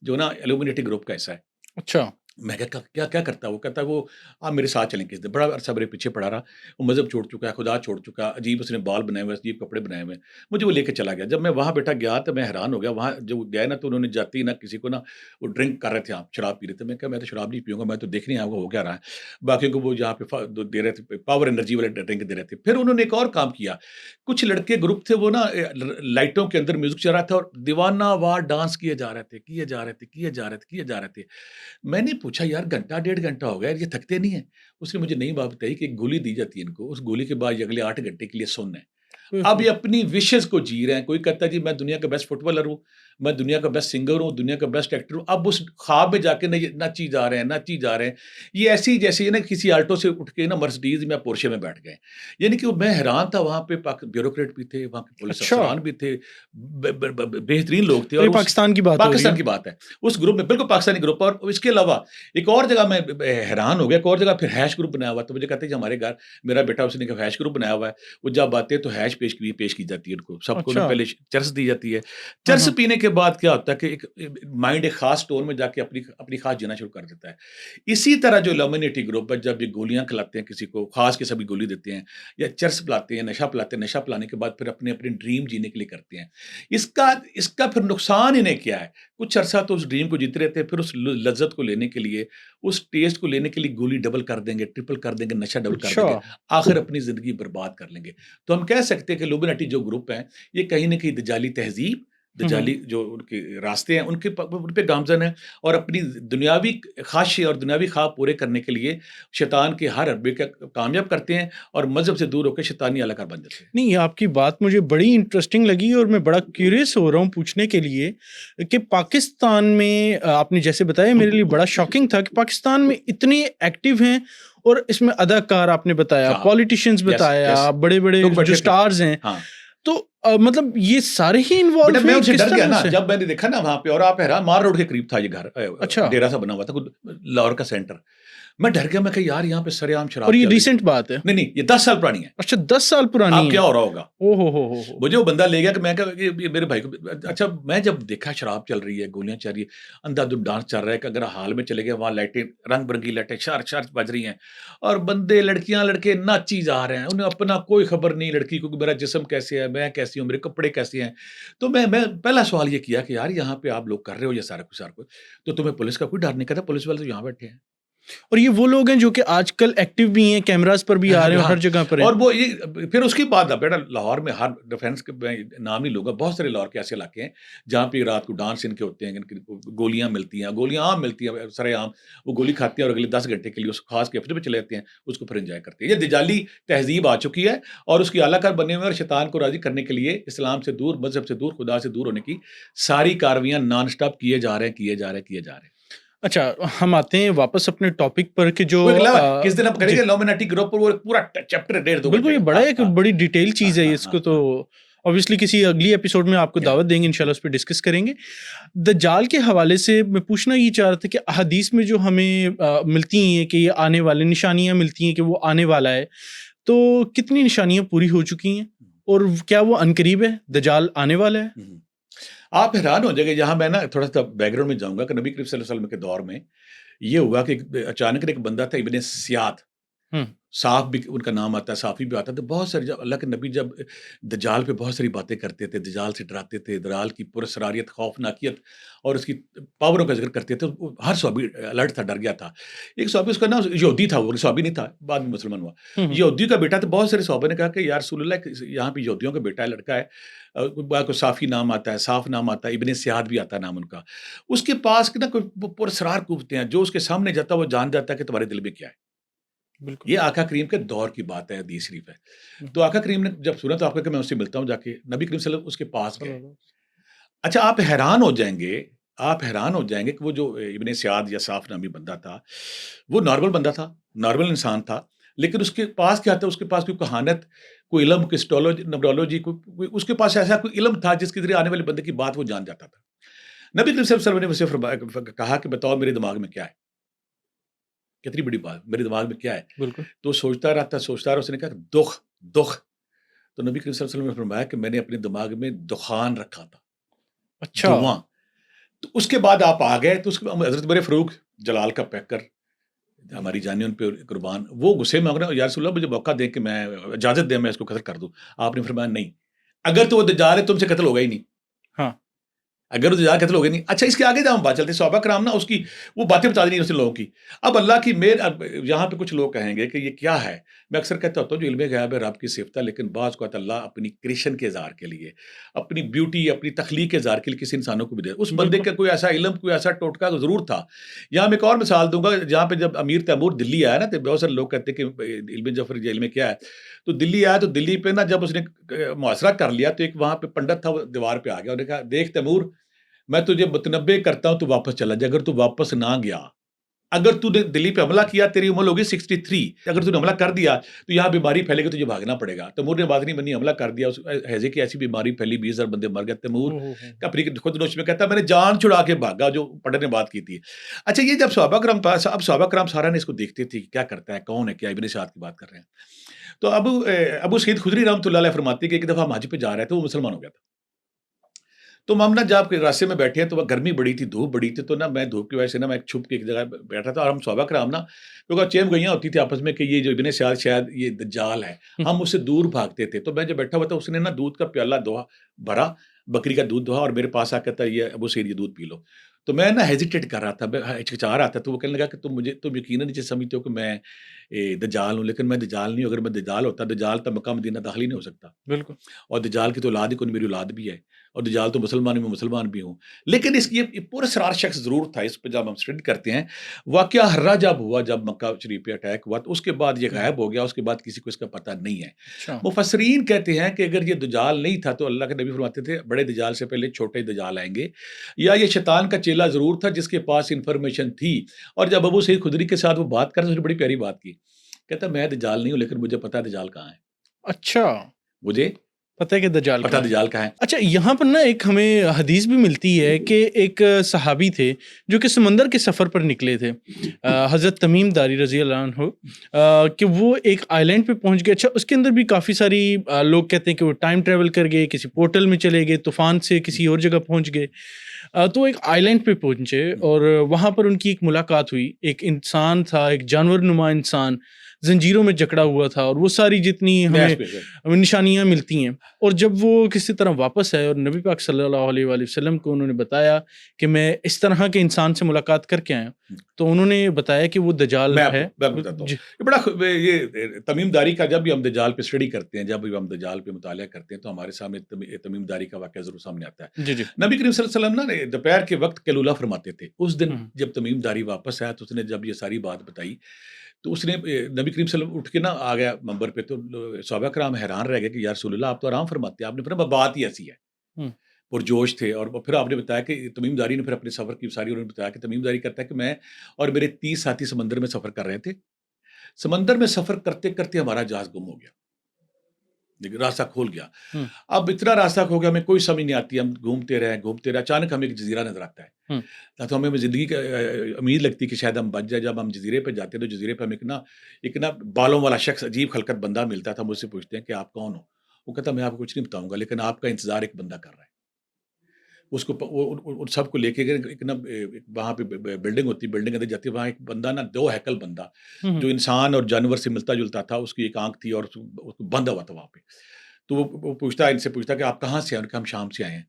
جو نا ایلومینیٹی گروپ کا حصہ ہے. اچھا. میں کہا کیا کیا کرتا ہے وہ؟ کہتا ہے وہ آپ میرے ساتھ چلیں کس دن. بڑا عرصہ میرے پیچھے پڑا رہا، وہ مذہب چھوڑ چکا ہے، خدا چھوڑ چکا، عجیب اس نے بال بنائے ہوئے، عجیب کپڑے بنائے ہوئے. مجھے وہ لے کے چلا گیا. جب میں وہاں بیٹا گیا تو میں حیران ہو گیا. وہاں جو گیا نا، تو انہوں نے جاتے ہی نا کسی کو نا، وہ ڈرنک کر رہے تھے، آپ شراب پی رہے تھے. میں کہا میں تو شراب نہیں پیوں گا، میں تو دیکھ نہیں آؤں گا ہو کیا رہا ہے. باقیوں کو وہ جہاں پہ دے رہے تھے، پاور انرجی والے ڈرنک دے رہے تھے. پھر انہوں نے ایک اور کام کیا. کچھ لڑکے گروپ تھے، وہ نا لائٹوں کے اندر میوزک چل رہا تھا اور دیوانہ وار ڈانس کیے جا رہے تھے، کیے جا رہے تھے، کیے جا رہے تھے، کیے جا رہے تھے. میں نے پوچھا یار گھنٹہ 1.5 گھنٹہ ہو گیا، یہ تھکتے نہیں ہیں؟ اس نے مجھے نئی بات بتائی کہ ایک گولی دی جاتی ہے ان کو، اس گولی کے بعد یہ اگلے 8 گھنٹے کے لیے سن ہے. اب یہ اپنی وشز کو جی رہے ہیں. کوئی کہتا ہے جی میں دنیا کا بیسٹ فٹ بالر ہوں، میں دنیا کا بیسٹ سنگر ہوں، دنیا کا بیسٹ ایکٹر ہوں. اب اس خواب میں جا کے نچی جا رہے ہیں، نچی جا رہے ہیں. یہ ایسی جیسے نا کسی آلٹو سے اٹھ کے نا مرسڈیز میں پورشے میں بیٹھ گئے. یعنی کہ میں حیران تھا. وہاں پہ بیوروکریٹ بھی تھے، وہاں کے پولیس اچھا. افسران بھی تھے، بہترین لوگ تھے. تو اور یہ اس پاکستان کی بات ہو رہی پاکستان ہے. کی بات ہے، اس گروپ میں بالکل پاکستانی گروپ. اور اس کے علاوہ ایک اور جگہ میں حیران ہو گیا، ایک اور جگہ پھر ہیش گروپ بنایا ہوا. تو مجھے کہتے ہیں ہمارے گھر میرا بیٹا اس نے کہا ہیش گروپ بنایا ہوا ہے. وہ جب آتے ہیں تو ہیش پیش کی جاتی ہے ان کو سب کو. اچھا. پہلے چرس دی جاتی ہے. ہاں چرس ہاں. پینے کے بعد کیا ہوتا ہے کہ ایک مائنڈ ایک خاص ٹون میں جا کے اپنی خاص جینا شروع کر دیتا ہے. اسی طرح جو لومینیٹی گروپ ہے، جب یہ گولیاں کھلاتے ہیں کسی کو، خاص قسم کی گولی دیتے ہیں یا چرس پلاتے ہیں، نشہ پلاتے ہیں، نشہ پلانے کے بعد پھر اپنے ڈریم جینے کے لیے کرتے ہیں. اس کا پھر نقصان انہیں کیا ہے؟ کچھ عرصہ تو اس ڈریم کو جیتے رہتے ہیں، پھر اس لذت کو لینے کے لیے اس ٹیسٹ کو لینے کے لیے گولی ڈبل کر دیں گے، ٹرپل کر دیں گے، نشہ ڈبل کر دیں گے، اچھا آخر اپنی زندگی برباد کر لیں گے۔ تو ہم کہہ سکتے ہیں کہ لومینٹی جو گروپ ہیں یہ کہیں نہ کہیں دجالی تہذیب، دجالی جو ان کے راستے ہیں ان پہ گامزن ہیں، اور اپنی دنیاوی خواہشیں اور دنیاوی خواب پورے کرنے کے لیے شیطان کے ہر حربے کا کامیاب کرتے ہیں اور مذہب سے دور ہو کے شیطانی اعلی کار بن جاتے ہیں۔ نہیں، یہ آپ کی بات مجھے بڑی انٹرسٹنگ لگی اور میں بڑا کیوریس ہو رہا ہوں پوچھنے کے لیے کہ پاکستان میں آپ نے جیسے بتایا میرے لیے بڑا شاکنگ تھا کہ پاکستان میں اتنے ایکٹیو ہیں، اور اس میں اداکار آپ نے بتایا، ہاں، پالیٹیشینز یس بتایا، یس، بڑے بڑے لوگ جو بیٹھے تھے، سٹارز ہیں، ہاں۔ تو مطلب یہ سارے ہی بیٹا انوالو میں ہیں ان سے کس ڈر گیا طرح نا سے؟ جب میں نے دیکھا نا وہاں پہ، اور آپ حیران، مار روڈ کے قریب تھا یہ گھر، اچھا، ڈیرا سا بنا ہوا تھا لاہور کا سینٹر۔ میں ڈر گیا، میں کہ یار یہاں پہ سرے عام اور شراب یہ چل رہی ہے۔ ریسنٹ بات ہے؟ نہیں یہ 10 سال پرانی ہے۔ اچھا 10 سال پرانی اب ہے؟ کیا ہو رہا ہوگا؟ او ہو۔ مجھے وہ بندہ لے گیا کہ میں کہا یہ میرے بھائی کو، اچھا میں جب دیکھا شراب چل رہی ہے، گولیاں چل رہی ہے، اندھا دھند ڈانس چل رہا ہے، کہ اگر حال میں چلے گئے وہاں لائٹیں رنگ برنگی لائٹیں شار بج رہی ہیں، اور بندے لڑکیاں لڑکے ناچی جا رہے ہیں، انہیں اپنا کوئی خبر نہیں لڑکی کو کہ میرا جسم کیسے ہے، میں کیسی ہوں، میرے کپڑے کیسے ہیں۔ تو میں پہلا سوال یہ کیا کہ یار یہاں پہ آپ لوگ کر رہے ہو یہ سارا کچھ، تو تمہیں پولیس کا کوئی ڈر نہیں؟ کہتا پولیس والے تو یہاں بیٹھے ہیں۔ اور یہ وہ لوگ ہیں جو کہ آج کل ایکٹیو بھی ہیں، کیمراز پر بھی آ رہے ہیں، ہاں، ہر جگہ پر ہیں؟ اور وہ یہ پھر اس کی بات بیٹا لاہور میں ہر ڈیفینس کے میں نام نہیں لوں گا، بہت سارے لاہور کے ایسے علاقے ہیں جہاں پہ رات کو ڈانس ان کے ہوتے ہیں، ان کی گولیاں ملتی ہیں، گولیاں عام ملتی ہیں، سرے عام وہ گولی کھاتے ہیں اور اگلے 10 گھنٹے کے لیے اس خاص کیفے پہ چلے جاتے ہیں، اس کو پھر انجوائے کرتے ہیں۔ یہ دجالی تہذیب آ چکی ہے اور اس کی اعلیٰ کار بنے ہوئے، اور شیطان کو راضی کرنے کے لیے اسلام سے دور، مذہب سے دور، خدا سے دور ہونے کی ساری کارویاں نان اسٹاپ کیے جا رہے ہیں۔ اچھا، ہم آتے ہیں واپس اپنے ٹاپک پر کہ جو وہ کس دن ہم کریں جی گے لومینٹی گروپ پر، وہ پورا چیپٹر 1.5-2 بالکل، گھنٹے یہ کا۔ بڑا ایک بڑی ڈیٹیل چیز ہے، اس کو تو ہاں obviously کسی اگلی ایپیسوڈ میں آپ کو دعوت دیں گے، انشاءاللہ اس پہ ڈسکس کریں گے۔ دجال کے حوالے سے میں پوچھنا یہ چاہ رہا تھا کہ احادیث میں جو ہمیں ملتی ہیں کہ یہ آنے والے، نشانیاں ملتی ہیں کہ وہ آنے والا ہے، تو کتنی نشانیاں پوری ہو چکی ہیں اور کیا وہ عنقریب ہے دجال آنے والا ہے؟ آپ حیران ہو جائیں گے، یہاں میں نا تھوڑا سا بیک گراؤنڈ میں جاؤں گا کہ نبی کریم صلی اللہ علیہ وسلم کے دور میں یہ ہوا کہ اچانک ایک بندہ تھا ابن سیاد، صاف بھی ان کا نام آتا ہے، صافی بھی آتا ہے، تو بہت ساری جب اللہ کے نبی جب دجال پہ بہت ساری باتیں کرتے تھے، دجال سے ڈراتے تھے، دجال کی پرسراریت، خوفناکیت اور اس کی پاوروں کا ذکر کرتے تھے، ہر صحابی الرٹ تھا، ڈر گیا تھا۔ ایک صحابی، اس کا نام یہودی تھا، وہ صحابی نہیں تھا، بعد میں مسلمان ہوا، یہودی کا بیٹا تھا۔ بہت سارے صحابہ نے کہا کہ یا رسول اللہ یہاں پہ یہودیوں کا بیٹا ہے، لڑکا ہے، کوئی صافی نام آتا ہے، صاف نام آتا ہے، ابن سیاد بھی آتا ہے نام ان کا، اس کے پاس نا کوئی پرسرار قوتیں ہیں، جو اس کے سامنے جاتا ہے وہ جان جاتا ہے کہ تمہارے دل میں کیا ہے۔ بالکل، یہ آقا کریم کے دور کی بات ہے، حدیث شریف ہے۔ تو آقا کریم نے جب سنا تو آپ کہ میں اس سے ملتا ہوں جا کے، نبی کریم صلی اللہ علیہ وسلم اس کے پاس گئے۔ اچھا آپ حیران ہو جائیں گے کہ وہ جو ابن سیاد یا صاف نامی بندہ تھا، وہ نارمل بندہ تھا، نارمل انسان تھا، لیکن اس کے پاس کیا تھا؟ اس کے پاس کوئی کہانت، کوئی علم، کوئی نمرولوجی، اس کے پاس ایسا کوئی علم تھا جس کے ذریعے آنے والے بندے کی بات وہ جان جاتا تھا۔ نبی کریم صلی اللہ علیہ وسلم نے اسے کہا کہ بتاؤ میرے دماغ میں کیا ہے، کتنی بڑی بات، میرے دماغ میں کیا ہے؟ بالکل، تو سوچتا رہا، اس نے کہا دخ۔ تو نبی کریم صلی اللہ علیہ وسلم نے فرمایا کہ میں نے اپنے دماغ میں دخان رکھا تھا، اچھا، دھواں۔ تو اس کے بعد آپ آ گئے، تو حضرت بر فاروق جلال کا پیکر، ہماری جانیں ان پہ قربان، وہ غصے میں رہے، یا رسول اللہ مجھے موقع دیں کہ میں اجازت دیں میں اس کو قتل کر دوں۔ آپ نے فرمایا نہیں، اگر تو وہ دجال ہے تم سے قتل ہوگا ہی نہیں، ہاں، اگر وہ دجال قتل ہوگا نہیں۔ اچھا اس کے آگے جب ہم بات چلتے ہیں، صحابہ کرام نا اس کی وہ باتیں بتا دی اس لوگوں کی۔ اب اللہ کی مہر، یہاں پہ کچھ لوگ کہیں گے کہ یہ کیا ہے، میں اکثر کہتا ہوتا ہوں جو علم غیب ہے رب کی صفت ہے، لیکن بعض اوقات اللہ اپنی کریشن کے اظہار کے لیے، اپنی بیوٹی، اپنی تخلیق کے اظہار کے لیے کسی انسانوں کو بھی دے۔ اس بندے کا کوئی ایسا علم، کوئی ایسا ٹوٹکا تو ضرور تھا۔ یہاں میں ایک اور مثال دوں گا، جہاں پہ جب امیر تیمور دلی آیا نا، تو بہت سارے لوگ کہتے ہیں کہ علم جعفر یہ علم کیا ہے، تو دلی آیا، تو دلی پہ نا جب اس نے محاصرہ کر لیا، تو ایک وہاں پہ پنڈت تھا، وہ دیوار پہ آ گیا، انہوں نے کہا دیکھ تیمور، میں تجھے 92 کرتا ہوں، تو واپس چلا جا، اگر تو واپس نہ گیا، اگر تو نے دلی پہ حملہ کیا، تیری عمر ہوگی 63، اگر تو نے حملہ کر دیا تو یہاں بیماری پھیلے گی، تجھے بھاگنا پڑے گا۔ تیمور نے بات نہیں بنی، حملہ کر دیا، ہیضے کی ایسی بیماری پھیلی، 20,000 بندے مر گئے۔ تیمور اپنی خود نوش میں کہتا ہے میں نے جان چھڑا کے بھاگا، جو پنڈت نے بات کی تھی۔ اچھا یہ جب صحابہ کرام پاس، اب صحابہ کرام سارا نے اس کو دیکھتے تھے کہ کیا کرتا ہے، کون ہے، کیا ابن سعد کی بات کر رہے ہیں۔ تو ابو سعید خدری رحمۃ اللہ علیہ فرماتے ہیں کہ ایک دفعہ ہم حج پہ جا رہے تھے، وہ مسلمان ہو گیا تھا۔ تو ہم نا جب راستے میں بیٹھے ہیں تو وہ گرمی بڑی تھی، دھوپ بڑی تھی، تو نا میں دھوپ کی وجہ سے نا میں ایک چھپ کے ایک جگہ بیٹھا تھا، اور ہم صحابہ کرام نا کیونکہ چیم گوئیاں ہوتی تھی آپس میں کہ یہ جو ابن سعد شاید یہ دجال ہے، ہم اس سے دور بھاگتے تھے۔ تو میں جو بیٹھا ہوا تھا، اس نے نا دودھ کا پیالہ بھرا، بکری کا دودھ دھوا، اور میرے پاس آ کے کہتا ہے یہ ابو سعید یہ دودھ پی لو۔ تو میں نا ہیزیٹیٹ کر رہا تھا، میں ہچکچا رہا تھا، تو وہ کہنے لگا کہ تم یقیناً یہ سمجھتے ہو کہ میں دجال ہوں، لیکن میں دجال نہیں ہوں، اگر میں دجال ہوتا، دجال تو مکہ مدینہ داخل ہی نہیں ہو سکتا، بالکل اور دجال کی تو اولاد ہی کوئی، میری اولاد بھی ہے، اور دجال تو مسلمان میں مسلمان بھی ہوں، لیکن اس کی یہ پورا سرار شخص ضرور تھا۔ اس پہ جب ہم اسٹڈی کرتے ہیں واقعہ ہررا جب ہوا، جب مکہ شریف پہ اٹیک ہوا، تو اس کے بعد یہ غائب ہو گیا، اس کے بعد کسی کو اس کا پتہ نہیں ہے۔ اچھا مفسرین کہتے ہیں کہ اگر یہ دجال نہیں تھا تو اللہ کے نبی فرماتے تھے بڑے دجال سے پہلے چھوٹے دجال آئیں گے، یا یہ شیطان کا چیلا ضرور تھا جس کے پاس انفارمیشن تھی۔ اور جب ابو سعید خدری کے ساتھ وہ بات کرتے، اس نے بڑی پیاری بات کی، کہتا میں دجال نہیں ہوں، لیکن مجھے پتا ہے دجال کہاں ہے، اچھا مجھے پتہ ہے کہ دجال پتا کہاں ہے۔ دجال کہاں ہے۔ اچھا یہاں پر نا ایک ہمیں حدیث بھی ملتی ہے کہ ایک صحابی تھے جو کہ سمندر کے سفر پر نکلے تھے، حضرت تمیم داری رضی اللہ عنہ، کہ وہ ایک آئی لینڈ پہ پہنچ گئے۔ اچھا اس کے اندر بھی کافی ساری لوگ کہتے ہیں کہ وہ ٹائم ٹریول کر گئے، کسی پورٹل میں چلے گئے، طوفان سے کسی اور جگہ پہنچ گئے۔ تو وہ ایک آئی لینڈ پہ پہنچے اور وہاں پر ان کی ایک ملاقات ہوئی، ایک انسان تھا، ایک جانور نما انسان زنجیروں میں جکڑا ہوا تھا، اور وہ ساری جتنی نیش پہ سے۔ ہمیں نشانیاں ملتی ہیں۔ اور جب وہ کسی طرح واپس آئے اور نبی پاک صلی اللہ علیہ وآلہ وسلم کو انہوں نے بتایا کہ میں اس طرح کے انسان سے ملاقات کر کے آیا ہوں، تو انہوں نے بتایا کہ وہ دجال میں ہے۔ آپ کو بتاتا ہوں، جی یہ بڑا یہ تمیم داری کا، جب بھی ہم دجال پہ اسٹڈی کرتے ہیں، جب بھی ہم دجال پہ مطالعہ کرتے ہیں، تو ہمارے سامنے تمیم داری کا واقعہ ضرور سامنے آتا ہے۔ جی جی نبی کریم صلی اللہ علیہ وسلم نا دوپہر کے وقت قیلولہ فرماتے تھے۔ اس دن ہوں، جب تمیم داری واپس آیا تو اس نے جب یہ ساری بات بتائی، تو اس نے نبی کریم صلی اللہ علیہ وسلم اٹھ کے نا آ گیا منبر پہ، تو صحابہ کرام حیران رہ گئے کہ یا رسول اللہ آپ تو آرام فرماتے ہیں، آپ نے فرمایا بات ہی ایسی ہے، ہوں، پرجوش تھے۔ اور پھر آپ نے بتایا کہ تمیم داری نے پھر اپنے سفر کی ساری انہوں نے بتایا کہ تمیم داری کرتا ہے کہ میں اور میرے 30 ساتھی سمندر میں سفر کر رہے تھے، سمندر میں سفر کرتے کرتے ہمارا جہاز گم ہو گیا، لیکن راستہ کھول گیا۔ ہوں، اب اتنا راستہ کھو گیا، ہمیں کوئی سمجھ نہیں آتی، ہم گھومتے رہے، اچانک ہمیں ایک جزیرہ نظر آتا ہے، ہوں، نہ تو ہمیں زندگی کا امید لگتی کہ شاید ہم بچ جائے۔ جب ہم جزیرے پہ جاتے ہیں تو جزیرے پہ ہمیں ایک نا بالوں والا شخص، عجیب خلقت بندہ ملتا تھا، مجھ سے پوچھتے ہیں کہ آپ کون ہو؟ وہ کہتا میں آپ کو کچھ نہیں بتاؤں گا، لیکن آپ کا انتظار ایک بندہ کر رہا ہے۔ اس کو ان سب کو لے کے گئے، ایک نا وہاں پہ بلڈنگ ہوتی، بلڈنگ اندر جاتی ہے، وہاں ایک بندہ نا دو ہیکل بندہ ہوں، جو انسان اور جانور سے ملتا جلتا تھا، اس کی ایک آنکھ تھی اور اس کو بندھا ہوا تھا وہاں پہ۔ تو وہ پوچھتا ہے، ان سے پوچھتا کہ آپ کہاں سے ہیں؟ ان کا ہم شام سے آئے ہیں۔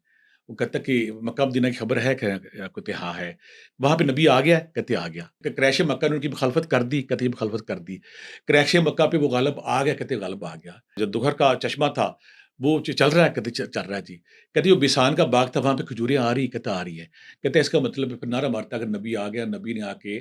وہ کہتا کہ مکہ مدینہ کی خبر ہے؟ کہتے ہاں ہے۔ وہاں پہ نبی آ گیا؟ کہتے آ گیا۔ کہ قریش مکہ نے ان کی مخالفت کر دی؟ کہتے مخالفت کر دی۔ قریش مکہ پہ وہ غالب آ گیا؟ کہتے غالب آ گیا۔ جو دوغر کا چشمہ تھا وہ چل رہا ہے؟ کہتے چل رہا ہے جی۔ کہتے وہ بسان کا باغ تھا، وہاں پہ کھجوریں آ رہی؟ کہتا آ رہی ہے۔ کہتے اس کا مطلب پھر نعرہ مارتا اگر نبی آ گیا، نبی نے آ کے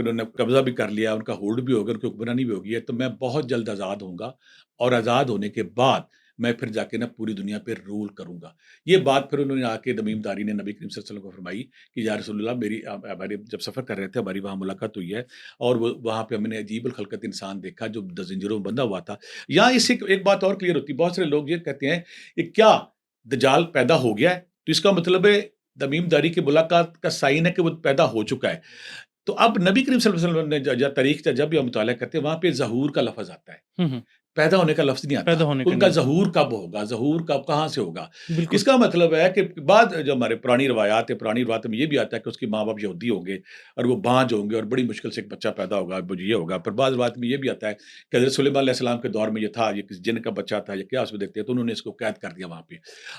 انہوں نے قبضہ بھی کر لیا، ان کا ہولڈ بھی ہو گیا، ان کی حکمرانی بھی ہوگی ہے، تو میں بہت جلد آزاد ہوں گا، اور آزاد ہونے کے بعد میں پھر جا کے نا پوری دنیا پہ رول کروں گا۔ یہ بات پھر انہوں نے آ کے تمیم داری نے نبی کریم صلی اللہ علیہ وسلم کو فرمائی کہ یا رسول اللہ ہماری جب سفر کر رہے تھے ہماری وہاں ملاقات ہوئی ہے، اور وہاں پہ ہم نے عجیب الخلقت انسان دیکھا جو زنجیروں میں بندھا ہوا تھا۔ یہاں اس سے ایک بات اور کلیئر ہوتی ہے، بہت سارے لوگ یہ کہتے ہیں کہ کیا دجال پیدا ہو گیا ہے؟ تو اس کا مطلب ہے تمیم داری کی ملاقات کا سائن ہے کہ وہ پیدا ہو چکا ہے۔ تو اب نبی کریم صلی اللہ علیہ وسلم نے تاریخ جب بھی ہم مطالعہ کرتے ہیں، وہاں پہ ظہور کا لفظ آتا ہے، ہوں، ہوں، پیدا ہونے کا لفظ نہیں آتا۔ پیدا ہونے کا ان کا نہیں آتا، ظہور کب ہوگا، ظہور کب کہاں سے ہوگا؟ بالکل اس کا مطلب ہے کہ بعد جو ہمارے پرانی روایات ہے، پرانی روایت میں یہ بھی آتا ہے کہ اس کے ماں باپ یہودی ہوں گے اور وہ بانج ہوں گے اور بڑی مشکل سے ایک بچہ پیدا ہوگا، وہ یہ ہوگا۔ پھر بعض روایت میں یہ بھی آتا ہے کہ حضرت سلیمان علیہ السلام کے دور میں یہ تھا، یہ کسی جن کا بچہ تھا، یہ کیا اس میں دیکھتے ہیں، تو انہوں نے اس کو قید کر دیا وہاں پہ۔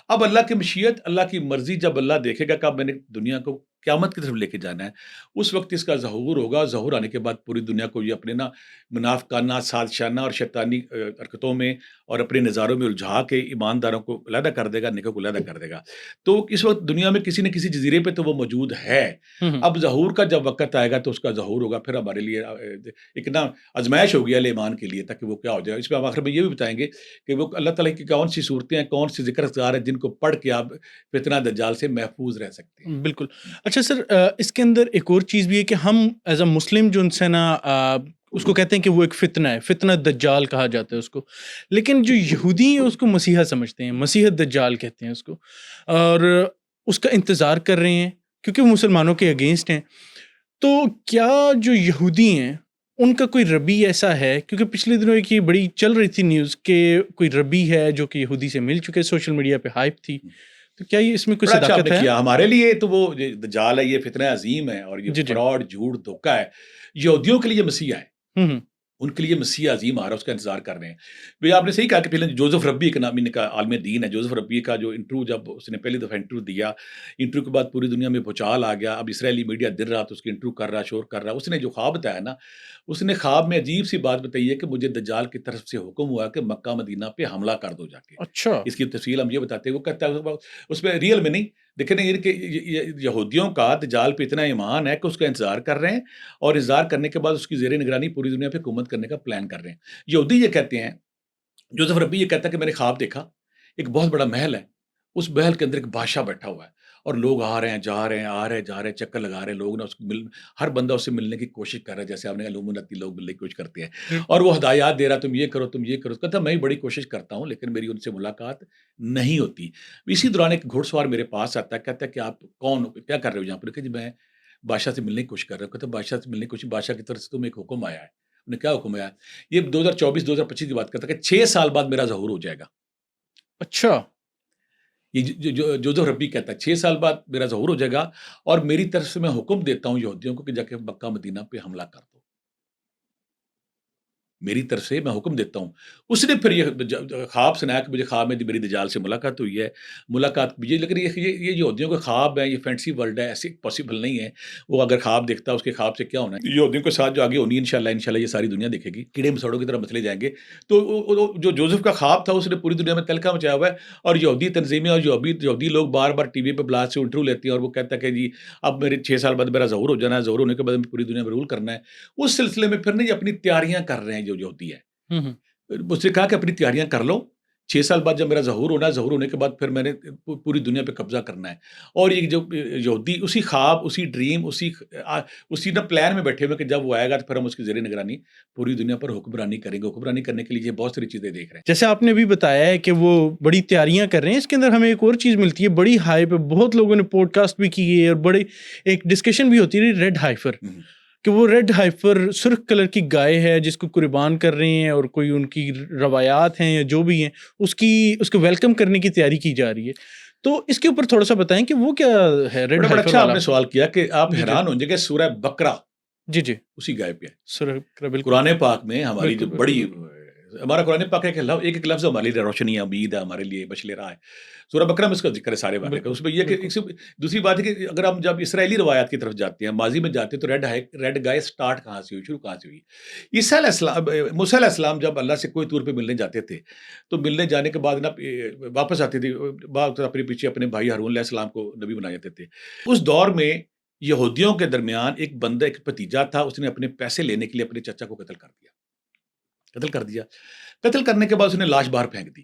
اب اللہ کی مشیت، اللہ کی مرضی، جب اللہ دیکھے گا کہ اب میں نے دنیا کو قیامت کی طرف لے کے جانا ہے، اس وقت اس کا ظہور ہوگا۔ ظہور آنے کے بعد پوری دنیا کو یہ اپنے نا منافقانہ، سازشانہ اور شیطانی حرکتوں میں اور اپنے نظاروں میں الجھا کے ایمانداروں کو علیحدہ کر دے گا، نیکوں کو علیحدہ کر دے گا۔ تو اس وقت دنیا میں کسی نہ کسی جزیرے پہ تو وہ موجود ہے۔ ہوں، ہوں، اب ظہور کا جب وقت آئے گا تو اس کا ظہور ہوگا، پھر ہمارے لیے ایک نا آزمائش ہوگی اہل ایمان کے لیے، تاکہ وہ کیا ہو جائے۔ اس میں ہم آخر میں یہ بھی بتائیں گے کہ وہ اللہ تعالیٰ کی کون سی صورتیں ہیں، کون سی ذکر اذکار ہیں جن کو پڑھ کے آپ فتنہ دجال سے محفوظ رہ سکتے ہیں۔ بالکل۔ اچھا سر، اس کے اندر ایک اور چیز بھی ہے کہ ہم ایز اے مسلم جو ان سے نا اس کو کہتے ہیں کہ وہ ایک فتنہ ہے، فتنہ دجال کہا جاتا ہے اس کو، لیکن جو یہودی ہیں اس کو مسیحا سمجھتے ہیں، مسیح دجال کہتے ہیں اس کو، اور اس کا انتظار کر رہے ہیں کیونکہ وہ مسلمانوں کے اگینسٹ ہیں۔ تو کیا جو یہودی ہیں ان کا کوئی ربی ایسا ہے، کیونکہ پچھلے دنوں ایک یہ بڑی چل رہی تھی نیوز کہ کوئی ربی ہے جو کہ یہودی سے مل چکے، سوشل میڈیا پہ ہائپ تھی، تو کیا یہ اس میں کوئی بڑا اچھا آپ صداقت نے ہے؟ کیا، ہمارے لیے تو وہ دجال ہے، یہ فتنہ عظیم ہے، اور یہ جی جی فراڈ، جھوٹ، دھوکہ ہے۔ یہودیوں کے لیے مسیح ہے، ہوں ہوں ان کے لیے مسیح عظیم آ رہا ہے، اس کا انتظار کر رہے ہیں۔ بھئی آپ نے صحیح کہا کہ پہلے جوزف ربی ایک نامی کا عالم دین ہے، جوزف ربی کا جو انٹرویو جب اس نے پہلی دفعہ انٹرویو دیا، انٹرویو کے بعد پوری دنیا میں بھوچال آ گیا، اب اسرائیلی میڈیا دن رات اس کی انٹرویو کر رہا، شور کر رہا۔ اس نے جو خواب بتایا نا، اس نے خواب میں عجیب سی بات بتائی ہے کہ مجھے دجال کی طرف سے حکم ہوا کہ مکہ مدینہ پہ حملہ کر دو جا کے۔ اچھا، اس کی تفصیل ہم یہ بتاتے ہیں، وہ کہتا ہے اس میں ریئل میں نہیں، دیکھیں نا یہ کہ یہودیوں کا دجال پہ اتنا ایمان ہے کہ اس کا انتظار کر رہے ہیں، اور انتظار کرنے کے بعد اس کی زیر نگرانی پوری دنیا پہ حکومت کرنے کا پلان کر رہے ہیں۔ یہودی یہ کہتے ہیں، جوزف ربی یہ کہتا ہے کہ میں نے خواب دیکھا، ایک بہت بڑا محل ہے، اس محل کے اندر ایک بادشاہ بیٹھا ہوا ہے، اور لوگ آ رہے ہیں جا رہے ہیں، آ رہے جا رہے ہیں، چکر لگا رہے ہیں، لوگ نا اس کو ہر بندہ اس سے ملنے کی کوشش کر رہا ہے، جیسے آپ نے علومنتی لوگ ملنے کی کوشش کرتے ہیں، بالکل، اور وہ ہدایات دے رہا تم یہ کرو، تم یہ کرو۔ کہتا میں بڑی کوشش کرتا ہوں لیکن میری ان سے ملاقات نہیں ہوتی۔ اسی دوران ایک گھوڑ سوار میرے پاس آتا ہے، کہتا ہے کہ آپ کون ہو، کیا کر رہے ہو یہاں پر؟ کہ جی میں بادشاہ سے ملنے کی کوشش کر رہا ہوں۔ کہتا بادشاہ سے ملنے کی کوشش، بادشاہ کی طرف سے تمہیں ایک حکم آیا ہے۔ انہوں نے کیا حکم آیا ہے؟ یہ 2024 2025 کی بات کرتا ہے کہ 6 سال بعد میرا ظہور ہو جائے گا۔ اچھا، یہ جوزف ربی کہتا ہے 6 سال بعد میرا ظہور ہو جائے گا، اور میری طرف سے میں حکم دیتا ہوں یہودیوں کو کہ جا کے مکہ مدینہ پہ حملہ کر دو۔ میری طرف سے میں حکم دیتا ہوں۔ اس نے پھر یہ خواب سنایا کہ مجھے خواب میں میری دجال سے ملاقات ہوئی ہے، ملاقات یہ، لیکن یہ یہودیوں کے خواب ہیں، یہ فینٹسی ورلڈ ہے، ایسے پاسبل نہیں ہے۔ وہ اگر خواب دیکھتا ہے، اس کے خواب سے کیا ہونا ہے؟ یہودیوں کے ساتھ جو آگے ہونی ہے انشاءاللہ یہ ساری دنیا دیکھے گی، کیڑے مسوڑوں کی طرح مسلے جائیں گے۔ تو جو جوزف کا خواب تھا اس نے پوری دنیا میں تہلکہ مچایا ہوا ہے، اور یہودی تنظیمیں اور یہودی لوگ بار بار ٹی وی پہ بلا سے انٹرویو لیتے ہیں، اور وہ کہتا ہے کہ جی اب میرے 6 سال بعد میرا ظہور ہو جانا ہے، ظہور ہونے کے بعد میں پوری دنیا میں رول کرنا ہے۔ اس سلسلے میں پھر نہیں اپنی تیاریاں کر رہے ہیں جو یہودی ہے۔ ہوں، ہوں، مجھ سے کہا کہ اپنی تیاریاں کر لو، 6 سال بعد جب میرا ظہور ہونا ہے، ظہور ہونے کے بعد پھر میں نے پوری دنیا پہ قبضہ کرنا ہے۔ اور یہ جو یہودی اسی خواب، اسی ڈریم، اسی نا پلان میں بیٹھے ہوئے کہ جب وہ آئے گا تو پھر ہم اس کی زیر نگرانی پوری دنیا پر حکمرانی کریں گے۔ حکمرانی کرنے کے لیے یہ بہت ساری چیزیں دیکھ رہے ہیں۔ جیسے آپ نے بھی بتایا ہے کہ وہ بڑی تیاریاں کر رہے ہیں، اس کے اندر ہمیں ایک اور چیز ملتی ہے، بڑی ہائپ ہے، بہت لوگوں نے پوڈ کاسٹ بھی کی ہے، اور بڑے ایک ڈسکشن بھی ہوتی ہے ریڈ ہائفر، ہوں۔ کہ وہ ریڈ ہائفر سرخ کلر کی گائے ہے جس کو قربان کر رہے ہیں، اور کوئی ان کی روایات ہیں یا جو بھی ہیں، اس کو ویلکم کرنے کی تیاری کی جا رہی ہے۔ تو اس کے اوپر تھوڑا سا بتائیں کہ وہ کیا ہے ریڈ بڑا ہائفر اچھا آپ والا؟ نے سوال کیا کہ آپ جی جی حیران ہوں گے کہ سورہ بقرہ جی جی، اسی گائے پہ ہے۔ سرخ، بالکل قرآن پاک میں ہماری جو بالکل بڑی بالکل، ہمارا قرآن پاک ایک ایک لفظ ہمارے لیے روشنی ہے، امید ہے، ہمارے لیے بشل راہ ہے۔ سورہ بقرہ میں اس کا ذکر ہے سارے واقعے کا۔ بالکل اس میں یہ کہ بالکل، دوسری بات ہے کہ اگر ہم جب اسرائیلی روایات کی طرف جاتے ہیں، ماضی میں جاتے ہیں، تو ریڈ گائے سٹارٹ کہاں سے ہوئی، شروع کہاں سے ہوئی؟ عیسیٰ علیہ السلام، موسیٰ علیہ السلام جب اللہ سے کوئی طور پہ ملنے جاتے تھے، تو ملنے جانے کے بعد نا واپس آتے تھے، بعد اپنے پیچھے اپنے بھائی ہارون علیہ السلام کو نبی بنا جاتے تھے۔ اس دور میں یہودیوں کے درمیان ایک بندہ، ایک بھتیجا تھا، اس نے اپنے پیسے لینے کے لیے اپنے چچا کو قتل کر دیا۔ قتل کرنے کے بعد اس نے لاش باہر پھینک دی۔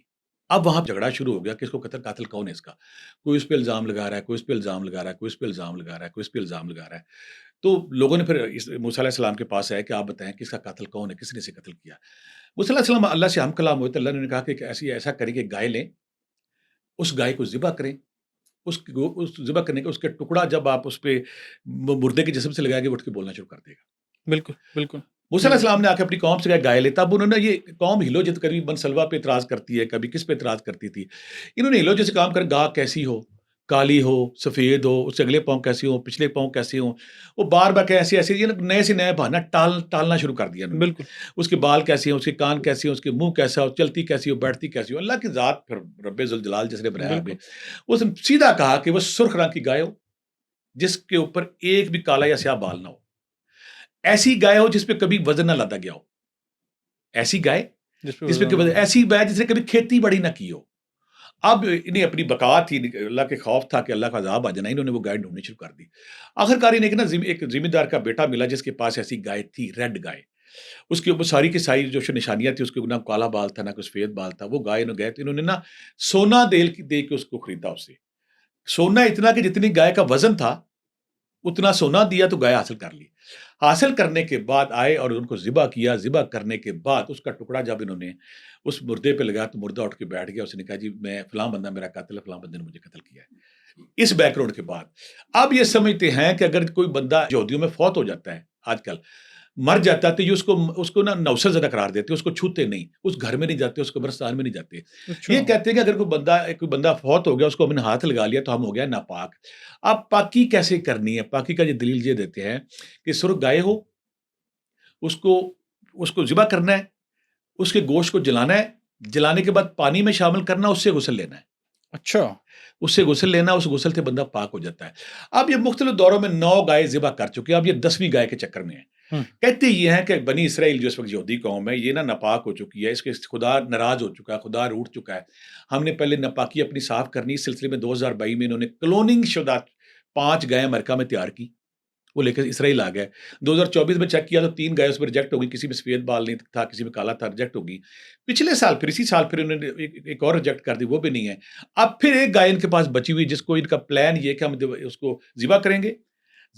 اب وہاں جھگڑا شروع ہو گیا کہ اس کو قاتل کون ہے اس کا؟ کوئی اس پہ الزام لگا رہا ہے، کوئی اس پہ الزام لگا رہا ہے، کوئی اس پہ الزام لگا رہا ہے، کوئی اس پہ الزام لگا رہا ہے۔ تو لوگوں نے پھر موسیٰ علیہ السلام کے پاس آئے کہ آپ بتائیں کہ اس کا قاتل کون ہے، کس نے اسے قتل کیا؟ موسیٰ علیہ السلام اللہ سے ہم کلام ہوئے تو اللہ نے کہا کہ ایسا کریں کہ گائے لیں، اس گائے کو ذبح کریں، اس ذبح کرنے کا اس کا ٹکڑا جب آپ اس پہ مردے کے جسم سے لگائیں گے، وہ اٹھ کے بولنا شروع کر دے گا۔ بالکل بالکل، موسیٰ علیہ السلام نے آ کے اپنی قوم سے کہا گائے لے، تب انہوں نے یہ قوم ہلو جت کبھی بن سلوا پہ اعتراض کرتی ہے، کبھی کس پہ اعتراض کرتی تھی، انہوں نے ہلو جیسے کام کر، گاہ کیسی ہو، کالی ہو، سفید ہو، اس سے اگلے پاؤں کیسے ہوں، پچھلے پاؤں کیسے ہوں، وہ بار بار ایسے یہ نئے سے نئے بہانا ٹالنا شروع کر دیا انہوں نے۔ بالکل اس کے بال کیسے ہوں، اس کے کان کیسے ہوں، اس کے منہ کیسا ہو، چلتی کیسی ہو، بیٹھتی کیسی ہو، اللہ کی ذات پھر رب ذوالجلال جس نے بنایا ہمیں، بالکل، اس نے سیدھا کہا کہ وہ سرخ رنگ کی گائے ہو جس کے اوپر ایک بھی کالا یا سیاہ بال نہ ہو، ایسی گائے ہو جس پہ کبھی وزن نہ لادا گیا ہو، ایسی گائے جس پہ کبھی، ایسی گائے جس نے کبھی کھیتی بڑی نہ کی ہو۔ اب انہیں اپنی بقا تھی، اللہ کے خوف تھا کہ اللہ کا عذاب آ جانا، انہوں نے وہ گائے ڈھونڈنی شروع کر دی۔ آخرکار انہیں ایک ذمہ دار کا بیٹا ملا جس کے پاس ایسی گائے تھی، ریڈ گائے، اس کے اوپر ساری کی ساری جو نشانیاں تھی، اس کے نہ کالا بال تھا نہ کوئی سفید بال تھا، وہ گائے گئے تو انہوں نے نا سونا دے کے اس کو خریدا، اس سے سونا اتنا کہ جتنی گائے کا وزن تھا اتنا سونا دیا تو گائے حاصل کر لی۔ حاصل کرنے کے بعد آئے اور ان کو ذبح کیا، ذبح کرنے کے بعد اس کا ٹکڑا جب انہوں نے اس مردے پہ لگا تو مردہ اٹھ کے بیٹھ گیا، اس نے کہا جی میں فلاں بندہ میرا قاتل ہے، فلاں بندے نے مجھے قتل کیا ہے۔ اس بیک گراؤنڈ کے بعد اب یہ سمجھتے ہیں کہ اگر کوئی بندہ یہودیوں میں فوت ہو جاتا ہے، آج کل مر جاتا ہے، تو یہ اس کو نا نوسل زدہ قرار دیتے، اس کو چھوتے نہیں، اس گھر میں نہیں جاتے، اس قبرستان میں نہیں جاتے۔ اچھا، یہ کہتے ہیں کہ اگر کوئی بندہ فوت ہو گیا، اس کو ہم نے ہاتھ لگا لیا تو ہم ہو گیا ناپاک۔ اب پاکی کیسے کرنی ہے؟ پاکی کا یہ دلیل یہ دیتے ہیں کہ سرخ گائے ہو، اس کو اس کو ذبح کرنا ہے، اس کے گوشت کو جلانا ہے، جلانے کے بعد پانی میں شامل کرنا، اس سے غسل لینا ہے، اچھا، اس سے غسل لینا، اس غسل سے بندہ پاک ہو جاتا ہے۔ اب یہ مختلف دوروں میں 9 گائے ذبح کر چکے ہیں، اب یہ 10ویں گائے کے چکر میں ہیں۔ ہوں، کہتے یہ ہیں کہ بنی اسرائیل جو اس وقت یہودی قوم ہے، یہ نا ناپاک ہو چکی ہے، اس کے خدا ناراض ہو چکا ہے، خدا روٹھ چکا ہے۔ ہم نے پہلے ناپاکی اپنی صاف کرنی، اس سلسلے میں 2022 میں انہوں نے کلوننگ شدہ 5 گائے امریکہ میں تیار کی، وہ لے کر اسرائیل آ گئے۔ 2024 میں چیک کیا تو 3 گائے اس میں ریجیکٹ ہو گئی، کسی میں سفید بال نہیں تھا، کسی میں کالا تھا، ریجیکٹ ہو گئی۔ پچھلے سال پھر اسی سال پھر انہوں نے ایک اور ریجیکٹ کر دی، وہ بھی نہیں ہے۔ اب پھر ایک گائے ان کے پاس بچی ہوئی، جس کو ان کا پلان یہ ہے کہ ہم اس کو ذبح کریں گے،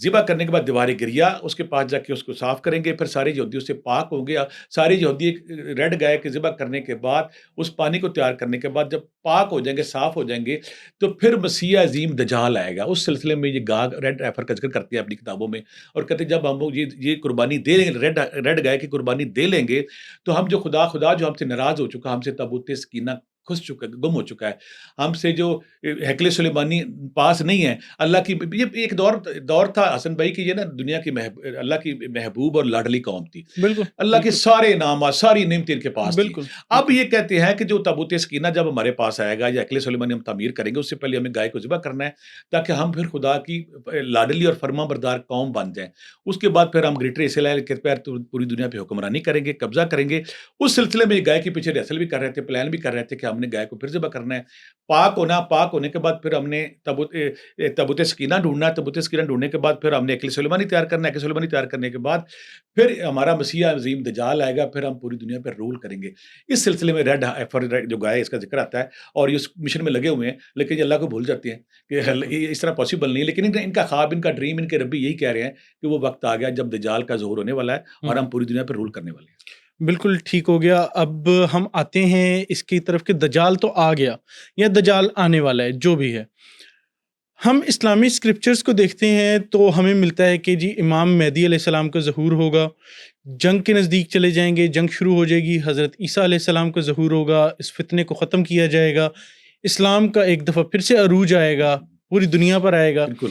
ذبح کرنے کے بعد دیوار گریا اس کے پاس جا کے اس کو صاف کریں گے، پھر سارے یہودی اس سے پاک ہوں گے۔ سارے یہودی ایک ریڈ گائے کے ذبح کرنے کے بعد، اس پانی کو تیار کرنے کے بعد جب پاک ہو جائیں گے، صاف ہو جائیں گے، تو پھر مسیح عظیم دجال آئے گا۔ اس سلسلے میں یہ گاگ ریڈ ایفر کا ذکر کرتے ہیں اپنی کتابوں میں، اور کہتے ہیں جب ہم یہ قربانی دے لیں گے، ریڈ گائے کی قربانی دے لیں گے، تو ہم جو خدا جو ہم سے ناراض ہو چکا، ہم سے تابوت سکینہ کھس چکا، گم ہو چکا ہے، ہم سے جو ہیکل سلیمانی پاس نہیں ہے، اللہ کی یہ ایک دور تھا حسن بھائی کہ یہ نا دنیا کی اللہ کی محبوب اور لاڈلی قوم تھی، بالکل، اللہ کے بالکل، سارے انعامات، ساری نعمتیں ان کے پاس تھی۔ بالکل، اب بالکل، یہ کہتے ہیں کہ جو تابوت سکینہ جب ہمارے پاس آئے گا یا ہیکل سلیمانی ہم تعمیر کریں گے، اس سے پہلے ہمیں گائے کو ذبح کرنا ہے تاکہ ہم پھر خدا کی لاڈلی اور فرما بردار قوم بن جائیں۔ اس کے بعد پھر ہم گریٹر اسرائیل کے پیر پوری دنیا پہ حکمرانی کریں گے، قبضہ کریں گے۔ اس سلسلے میں یہ گائے کے پیچھے ریسل بھی کر رہے تھے، پلان بھی کر رہے تھے کہ ہم نے گائے کو پھر ذبح کرنا ہے، پاک ہونا، پاک ہونے کے بعد پھر ہم نے تابوت سکینہ ڈھونڈنا ہے، تابوت سکینہ ڈھونڈنے کے بعد پھر ہم نے ہیکل سلیمانی تیار کرنا ہے، ہیکل سلیمانی تیار کرنے کے بعد پھر ہمارا مسیح عظیم دجال آئے گا، پھر ہم پوری دنیا پہ رول کریں گے۔ اس سلسلے میں ریڈ ایفر جو گائے اس کا ذکر آتا ہے، اور یہ اس مشن میں لگے ہوئے ہیں، لیکن یہ اللہ کو بھول جاتے ہیں کہ بالکل، یہ اس طرح پاسبل نہیں ہے۔ لیکن ان کا خواب، ان کا ڈریم، ان کے ربی یہی کہہ رہے ہیں کہ وہ وقت آ گیا جب دجال کا ظہور ہونے والا ہے اور ہوں، ہم پوری دنیا پہ رول کرنے والے ہیں۔ بالکل ٹھیک ہو گیا۔ اب ہم آتے ہیں اس کی طرف کہ دجال تو آ گیا یا دجال آنے والا ہے، جو بھی ہے۔ ہم اسلامی اسکرپچرز کو دیکھتے ہیں تو ہمیں ملتا ہے کہ جی امام مہدی علیہ السلام کا ظہور ہوگا، جنگ کے نزدیک چلے جائیں گے، جنگ شروع ہو جائے گی، حضرت عیسیٰ علیہ السلام کا ظہور ہوگا، اس فتنے کو ختم کیا جائے گا، اسلام کا ایک دفعہ پھر سے عروج آئے گا، پوری دنیا پر آئے گا۔ بالکل۔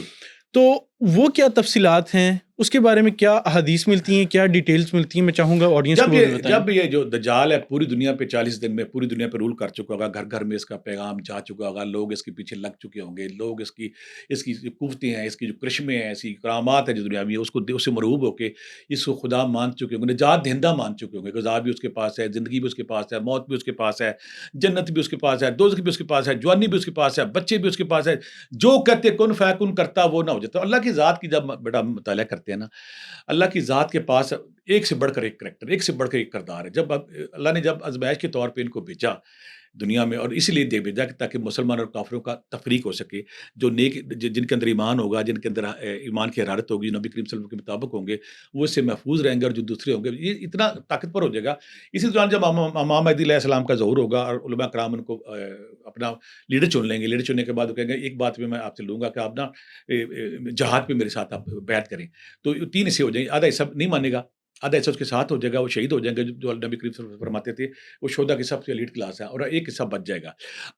تو وہ کیا تفصیلات ہیں، اس کے بارے میں کیا احادیث ملتی ہیں، کیا ڈیٹیلز ملتی ہیں، میں چاہوں گا آڈینس کو وہ بھی بتائیں۔ جب یہ جو دجال ہے پوری دنیا پہ 40 دن میں پوری دنیا پہ رول کر چکا ہوگا، گھر گھر میں اس کا پیغام جا چکا ہوگا، لوگ اس کے پیچھے لگ چکے ہوں گے، لوگ اس کی جو قوتیں ہیں، اس کی جو کرشمے ہیں، ایسی کرامات ہیں جو دنیا میں، اس سے مرعوب ہو کے اس کو خدا مان چکے ہوں گے، نجات دہندہ مان چکے ہوں گے۔ غذا بھی اس کے پاس ہے، زندگی بھی اس کے پاس ہے، موت بھی اس کے پاس ہے، جنت بھی اس کے پاس ہے، دوزخ بھی اس کے پاس ہے، جوانی بھی اس کے پاس ہے، بچے بھی اس کے پاس ہے، جو کہتے کن فیکن کرتا وہ نہ ہو جاتا۔ اللہ کی ذات کی جب بڑا مطالعہ کرتے ہیں نا، اللہ کی ذات کے پاس ایک سے بڑھ کر ایک کریکٹر، ایک سے بڑھ کر ایک کردار ہے۔ جب اللہ نے جب آزمائش کے طور پہ ان کو بھیجا دنیا میں، اور اسی لیے بھیجا کہ تاکہ مسلمان اور کافروں کا تفریق ہو سکے، جو نیک جن کے اندر ایمان ہوگا، جن کے اندر ایمان کی حرارت ہوگی، جو نبی کریم صلی اللہ علیہ وسلم کے مطابق ہوں گے، وہ اس سے محفوظ رہیں گے، اور جو دوسرے ہوں گے یہ اتنا طاقتور ہو جائے گا۔ اسی دوران جب امام مہدی علیہ السلام کا ظہور ہوگا اور علماء کرام ان کو اپنا لیڈر چن لیں گے، لیڈر چننے کے بعد وہ کہیں گے ایک بات بھی میں آپ سے لوں گا کہ آپ نا جہاد پہ میرے ساتھ آپ بیعت کریں، تو 3 حصے ہو جائیں گے، آدھا حصہ نہیں مانے گا، آدھا حصہ اس کے ساتھ ہو جائے گا، وہ شہید ہو جائیں گے، جو نبی کریم صلی اللہ علیہ وسلم فرماتے تھے وہ شہداء کی سب سے ایلیٹ کلاس ہے، اور ایک حصہ بچ جائے گا۔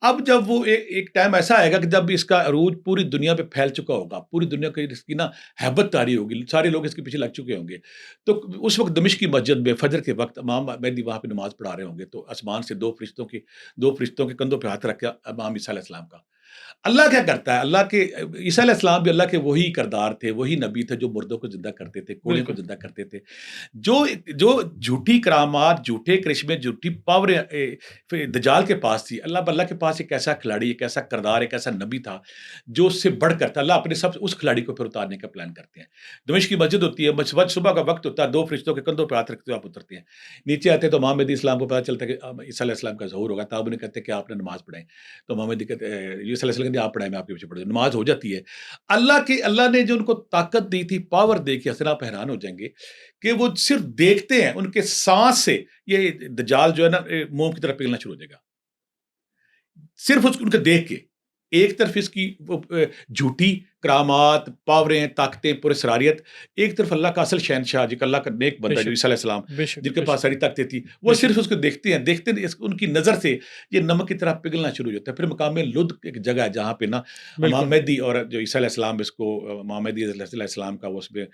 اب جب وہ ایک ٹائم ایسا آئے گا کہ جب اس کا عروج پوری دنیا پہ پھیل چکا ہوگا، پوری دنیا کی اس کی نا ہیبت طاری ہوگی، سارے لوگ اس کے پیچھے لگ چکے ہوں گے، تو اس وقت دمشق کی مسجد میں فجر کے وقت امام مہدی وہاں پہ نماز پڑھا رہے ہوں گے، تو آسمان سے 2 فرشتوں کے کندھوں پہ ہاتھ رکھا امام عیسیٰ علیہ السلام کا۔ اللہ کیا کرتا ہے؟ اللہ کے عیسیٰ علیہ السلام بھی اللہ کے وہی کردار تھے، وہی نبی تھے جو مردوں کو زندہ کرتے تھے، کوڑے کو بالکل، زندہ کرتے تھے، جو جھوٹی کرامات، جھوٹے کرشمے، جھوٹی پاور دجال کے پاس تھی، اللہ کے پاس ایک ایسا کھلاڑی، ایک ایسا کردار، ایک ایسا نبی تھا جو اس سے بڑھ کر تھا۔ اللہ اپنے سب اس کھلاڑی کو پھر اتارنے کا پلان کرتے ہیں۔ دمشق کی مسجد ہوتی ہے، صبح کا وقت ہوتا ہے، 2 فرشتوں کے کندھوں پہ ہاتھ رکھتے ہوئے آپ اترتے ہیں، نیچے آتے ہیں تو امام مہدی اسلام کو پتہ چلتا ہے کہ عیسیٰ علیہ السلام کا ظہور ہوگا، تب انہیں کہتے ہیں کہ آپ نے نماز پڑھیں، تو امام مہدی کہتے ہیں عیسیٰ علیہ السلام کہتے ہیں آپ پڑھیں، میں آپ کے پیچھے پڑھ جاؤں، نماز ہو جاتی ہے۔ اللہ نے جو ان کو طاقت دی تھی، پاور دے کے، حسنا آپ حیران ہو جائیں گے کہ وہ صرف دیکھتے ہیں، ان کے سانس سے یہ دجال جو ہے نا موم کی طرف پگھلنا شروع ہو جائے گا، صرف ان کو دیکھ کے۔ ایک طرف اس کی جھوٹی کرامات، پاوریں، طاقتیں، پراسراریت، ایک طرف اللہ کا اصل شہنشاہ جو کہ اللہ کا نیک بے بندہ جو شک، عیسیٰ علیہ السلام، بے شک، جن کے بے پاس شک، ساری طاقتیں تھی، وہ بے شک، صرف اس کو دیکھتے ہیں، ان کی نظر سے یہ نمک کی طرح پگھلنا شروع ہو جاتا ہے. پھر مقام لد ایک جگہ ہے جہاں پہ نا امام بالکل. مہدی اور جو عیسیٰ علیہ السلام اس کو امام مہدی علیہ السلام کا وہ اس پہ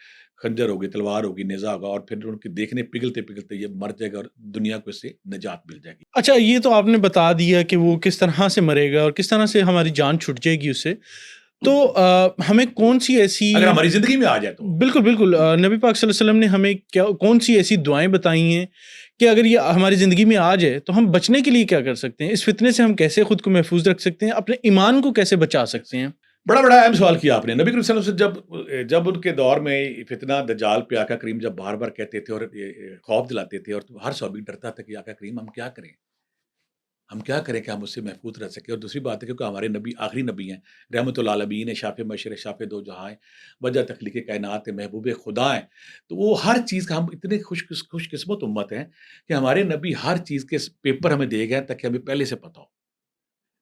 خنجر ہوگی، تلوار ہوگی، نیزہ ہوگا، اور پھر ان کے دیکھنے پگھلتے پگھلتے یہ مر جائے گا اور دنیا کو اس سے نجات مل جائے گی. اچھا، یہ تو آپ نے بتا دیا کہ وہ کس طرح سے مرے گا اور کس طرح سے ہماری جان چھٹ جائے گی اس سے. تو ہمیں کون سی ایسی، اگر ہماری زندگی میں آ جائے تو بالکل بالکل، نبی پاک صلی اللہ علیہ وسلم نے ہمیں کون سی ایسی دعائیں بتائی ہیں کہ اگر یہ ہماری زندگی میں آ جائے تو ہم بچنے کے لیے کیا کر سکتے ہیں؟ اس فتنے سے ہم کیسے خود کو محفوظ رکھ سکتے ہیں؟ اپنے ایمان کو کیسے بچا سکتے ہیں؟ بڑا بڑا اہم سوال کیا آپ نے. نبی کریم صلی اللہ علیہ وسلم سے جب ان کے دور میں فتنہ دجال پہ آقا کریم جب بار بار کہتے تھے اور خوف دلاتے تھے، اور ہر صحابی ڈرتا تھا کہ آقا کریم ہم کیا کریں کہ ہم اس سے محفوظ رہ سکیں. اور دوسری بات ہے کیونکہ ہمارے نبی آخری نبی ہیں، رحمۃ اللہ عالمین ہیں، شافع مشرق، شافع دو جہاں ہیں، وجہ تخلیق کائنات ہیں، محبوب خدا ہیں. تو وہ ہر چیز کا ہم اتنے خوش قسمت امت ہیں کہ ہمارے نبی ہر چیز کے پیپر ہمیں دے گئے تاکہ ہمیں پہلے سے پتہ ہو.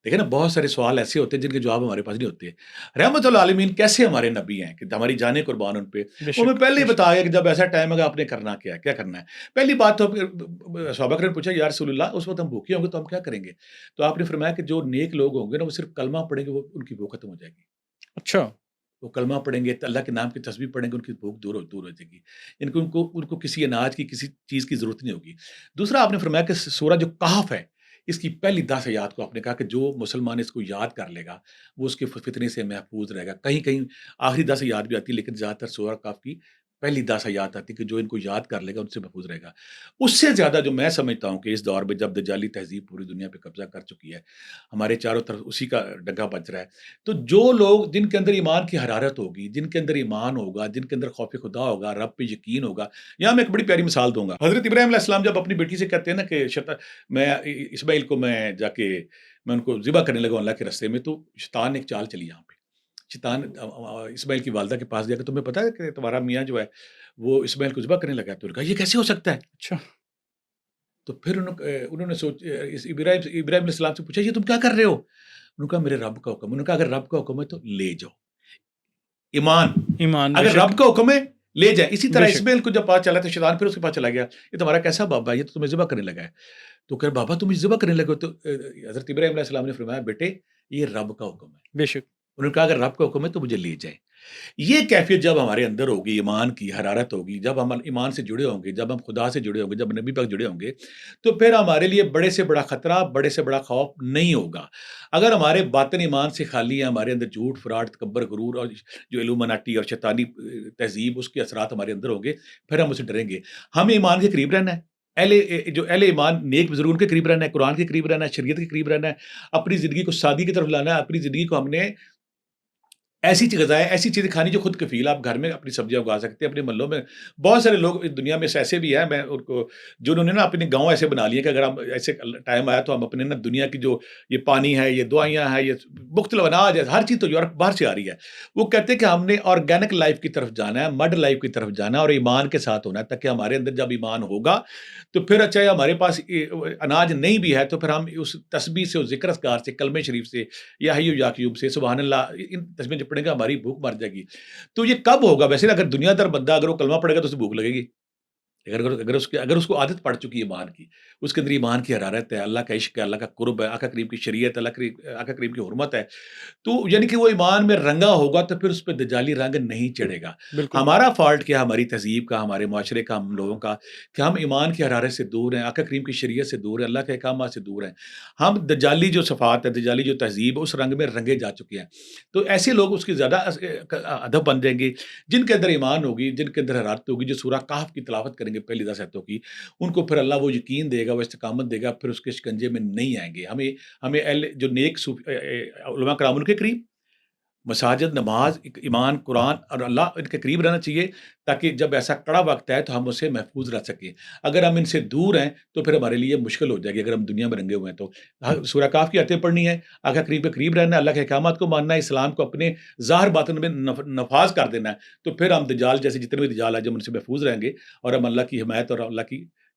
دیکھیں نا، بہت سارے سوال ایسے ہوتے ہیں جن کے جواب ہمارے پاس نہیں ہوتے. رحمت اللہ عالمین کیسے ہمارے نبی ہیں کہ ہماری جانیں قربان ان پہ. بے وہ ہمیں شک، پہلے بے ہی شک. بتایا کہ جب ایسا ٹائم ہے آپ نے کرنا کیا ہے، کیا کرنا ہے. پہلی بات تو صحابہ کرام نے پوچھا یا رسول اللہ اس وقت ہم بھوکے ہوں گے تو ہم کیا کریں گے. تو آپ نے فرمایا کہ جو نیک لوگ ہوں گے نا وہ صرف کلمہ پڑھیں گے، وہ ان کی بھوک ختم ہو جائے گی. اچھا. وہ کلمہ پڑھیں گے، اللہ کے نام کی تسبیح پڑھیں گے، ان کی بھوک دور ہو جائے گی. ان کو کسی اناج کی کسی چیز کی ضرورت نہیں ہوگی. دوسرا آپ نے فرمایا کہ سورہ جو کہف ہے اس کی پہلی 10 آیات کو آپ نے کہا کہ جو مسلمان اس کو یاد کر لے گا وہ اس کے فتنے سے محفوظ رہے گا. کہیں کہیں آخری 10 آیات بھی آتی ہے، لیکن زیادہ تر سورہ کہف کی پہلی 10 آیات آتی ہے کہ جو ان کو یاد کر لے گا ان سے محفوظ رہے گا. اس سے زیادہ جو میں سمجھتا ہوں کہ اس دور میں جب دجالی تہذیب پوری دنیا پہ قبضہ کر چکی ہے، ہمارے چاروں طرف اسی کا ڈگا بج رہا ہے، تو جو لوگ جن کے اندر ایمان کی حرارت ہوگی، جن کے اندر ایمان ہوگا، جن کے اندر خوف خدا ہوگا، رب پہ یقین ہوگا. یہاں میں ایک بڑی پیاری مثال دوں گا. حضرت ابراہیم علیہ السلام جب اپنی بیٹی سے کہتے ہیں نا کہ میں اسماعیل کو میں جا کے میں ان کو ذبح کرنے لگا اللہ کے راستے میں، تو شیطان نے ایک چال چلی یہاں پہ. شیطان اسماعیل کی والدہ کے پاس گیا کہ تمہیں پتا ہے کہ تمہارا میاں جو ہے وہ اسماعیل کو ذبح کرنے لگا ہے. تو کہا یہ کیسے ہو سکتا ہے. اچھا. تو پھر انہوں نے ابراہیم علیہ السلام سے پوچھا یہ تم کیا کر رہے ہو. انہوں نے کہا میرے رب کا حکم. انہوں نے کہا اگر رب کا حکم ہے تو لے جاؤ. ایمان، ایمان، بے اگر شک، رب کا حکم ہے لے جائیں. اسی طرح بے شک. اسماعیل کو جب پاس چلا تو شیطان پھر اس کے پاس چلا گیا، یہ تمہارا کیسا بابا ہے، یہ تو تمہیں ذبح کرنے لگا ہے. تو کہ بابا تم ذبح کرنے لگے ہو. تو حضرت ابراہیم علیہ السلام نے فرمایا بیٹے یہ رب کا حکم ہے. بے شک. انہوں نے کہا اگر رب کا حکم ہے تو مجھے لے جائیں. یہ کیفیت جب ہمارے اندر ہوگی، ایمان کی حرارت ہوگی، جب ہم ایمان سے جڑے ہوں گے، جب ہم خدا سے جڑے ہوں گے، جب نبی پاک جڑے ہوں گے، تو پھر ہمارے لیے بڑے سے بڑا خطرہ، بڑے سے بڑا خوف نہیں ہوگا. اگر ہمارے باطن ایمان سے خالی ہے، ہمارے اندر جھوٹ، فراڈ، تکبر، غرور اور جو علومناٹی اور شیطانی تہذیب اس کے اثرات ہمارے اندر ہوں گے، پھر ہم اسے ڈریں گے. ہمیں ایمان کے قریب رہنا ہے. اہل ایمان نیک بزرگوں کے قریب رہنا ہے، قرآن کے قریب رہنا ہے، شریعت کے قریب رہنا ہے. اپنی زندگی کو سادگی کی طرف لانا ہے. اپنی زندگی کو ہم نے ایسی غذائیں، ایسی چیزیں کھانی جو خود کفیل. آپ گھر میں اپنی سبزیاں اگا سکتے ہیں. اپنے محلوں میں بہت سارے لوگ اس دنیا میں ایسے بھی ہیں، میں ان کو جنہوں نے نا اپنے گاؤں ایسے بنا لیے کہ اگر ہم ایسے ٹائم آیا تو ہم اپنے نا دنیا کی جو یہ پانی ہے، یہ دوائیاں ہیں، یہ مختلف اناج ہے، ہر چیز تو یورپ باہر سے آ رہی ہے. وہ کہتے ہیں کہ ہم نے آرگینک لائف کی طرف جانا ہے، مڈ لائف کی طرف جانا ہے اور ایمان کے ساتھ ہونا ہے، تاکہ ہمارے اندر جب ایمان ہوگا تو پھر چاہے ہمارے پاس اناج نہیں بھی ہے تو پھر ہم اس تسبیح سے، ذکر اذکار سے، کلمہ شریف سے، یا حی یا قیوم سے، سبحان اللہ، ان تسبیح جب پڑھیں گے ہماری بھوک مر جائے گی. تو یہ کب ہوگا؟ ویسے اگر دنیا دار بندہ اگر وہ کلمہ پڑھے گا تو اسے بھوک لگے گی. اگر اس کو عادت پڑ چکی ہے ایمان کی، اس کے اندر ایمان کی حرارت ہے، اللہ کا عشق ہے، اللہ کا قرب ہے، آقا کریم کی شریعت، آقا کریم کی حرمت ہے، تو یعنی کہ وہ ایمان میں رنگا ہوگا تو پھر اس پہ دجالی رنگ نہیں چڑھے گا. بالکل. ہمارا فالٹ کیا؟ ہماری تہذیب کا، ہمارے معاشرے کا، ہم لوگوں کا، کہ ہم ایمان کی حرارت سے دور ہیں، آقا کریم کی شریعت سے دور ہیں، اللہ کے احکامات سے دور ہیں. ہم دجالی جو صفات ہے، دجالی جو تہذیب ہے، اس رنگ میں رنگے جا چکے ہیں. تو ایسے لوگ اس کی زیادہ ادب بن جائیں گے جن کے اندر ایمان ہوگی، جن کے اندر حرارت ہوگی، جو سورہ کہف کی تلاوت کریں گے پہلی 10 آیتوں کی. ان کو پھر اللہ وہ یقین دے گا، وہ استقامت دے گا، پھر اس کے شکنجے میں نہیں آئیں گے. ہمیں جو نیک علماء کرام ان کے قریب مساجد، نماز، ایمان، قرآن اور اللہ ان کے قریب رہنا چاہیے، تاکہ جب ایسا کڑا وقت ہے تو ہم اسے محفوظ رہ سکیں. اگر ہم ان سے دور ہیں تو پھر ہمارے لیے مشکل ہو جائے گی. اگر ہم دنیا میں رنگے ہوئے ہیں تو سورہ کہف کی آیتیں پڑھنی ہے، آقا کریم کے قریب رہنا ہے، اللہ کے احکامات کو ماننا ہے، اسلام کو اپنے ظاہر باطن میں نفاذ کر دینا ہے. تو پھر ہم دجال جیسے جتنے بھی دجال ہیں جب ان سے محفوظ رہیں گے اور ہم اللہ کی حمایت اور اللہ کی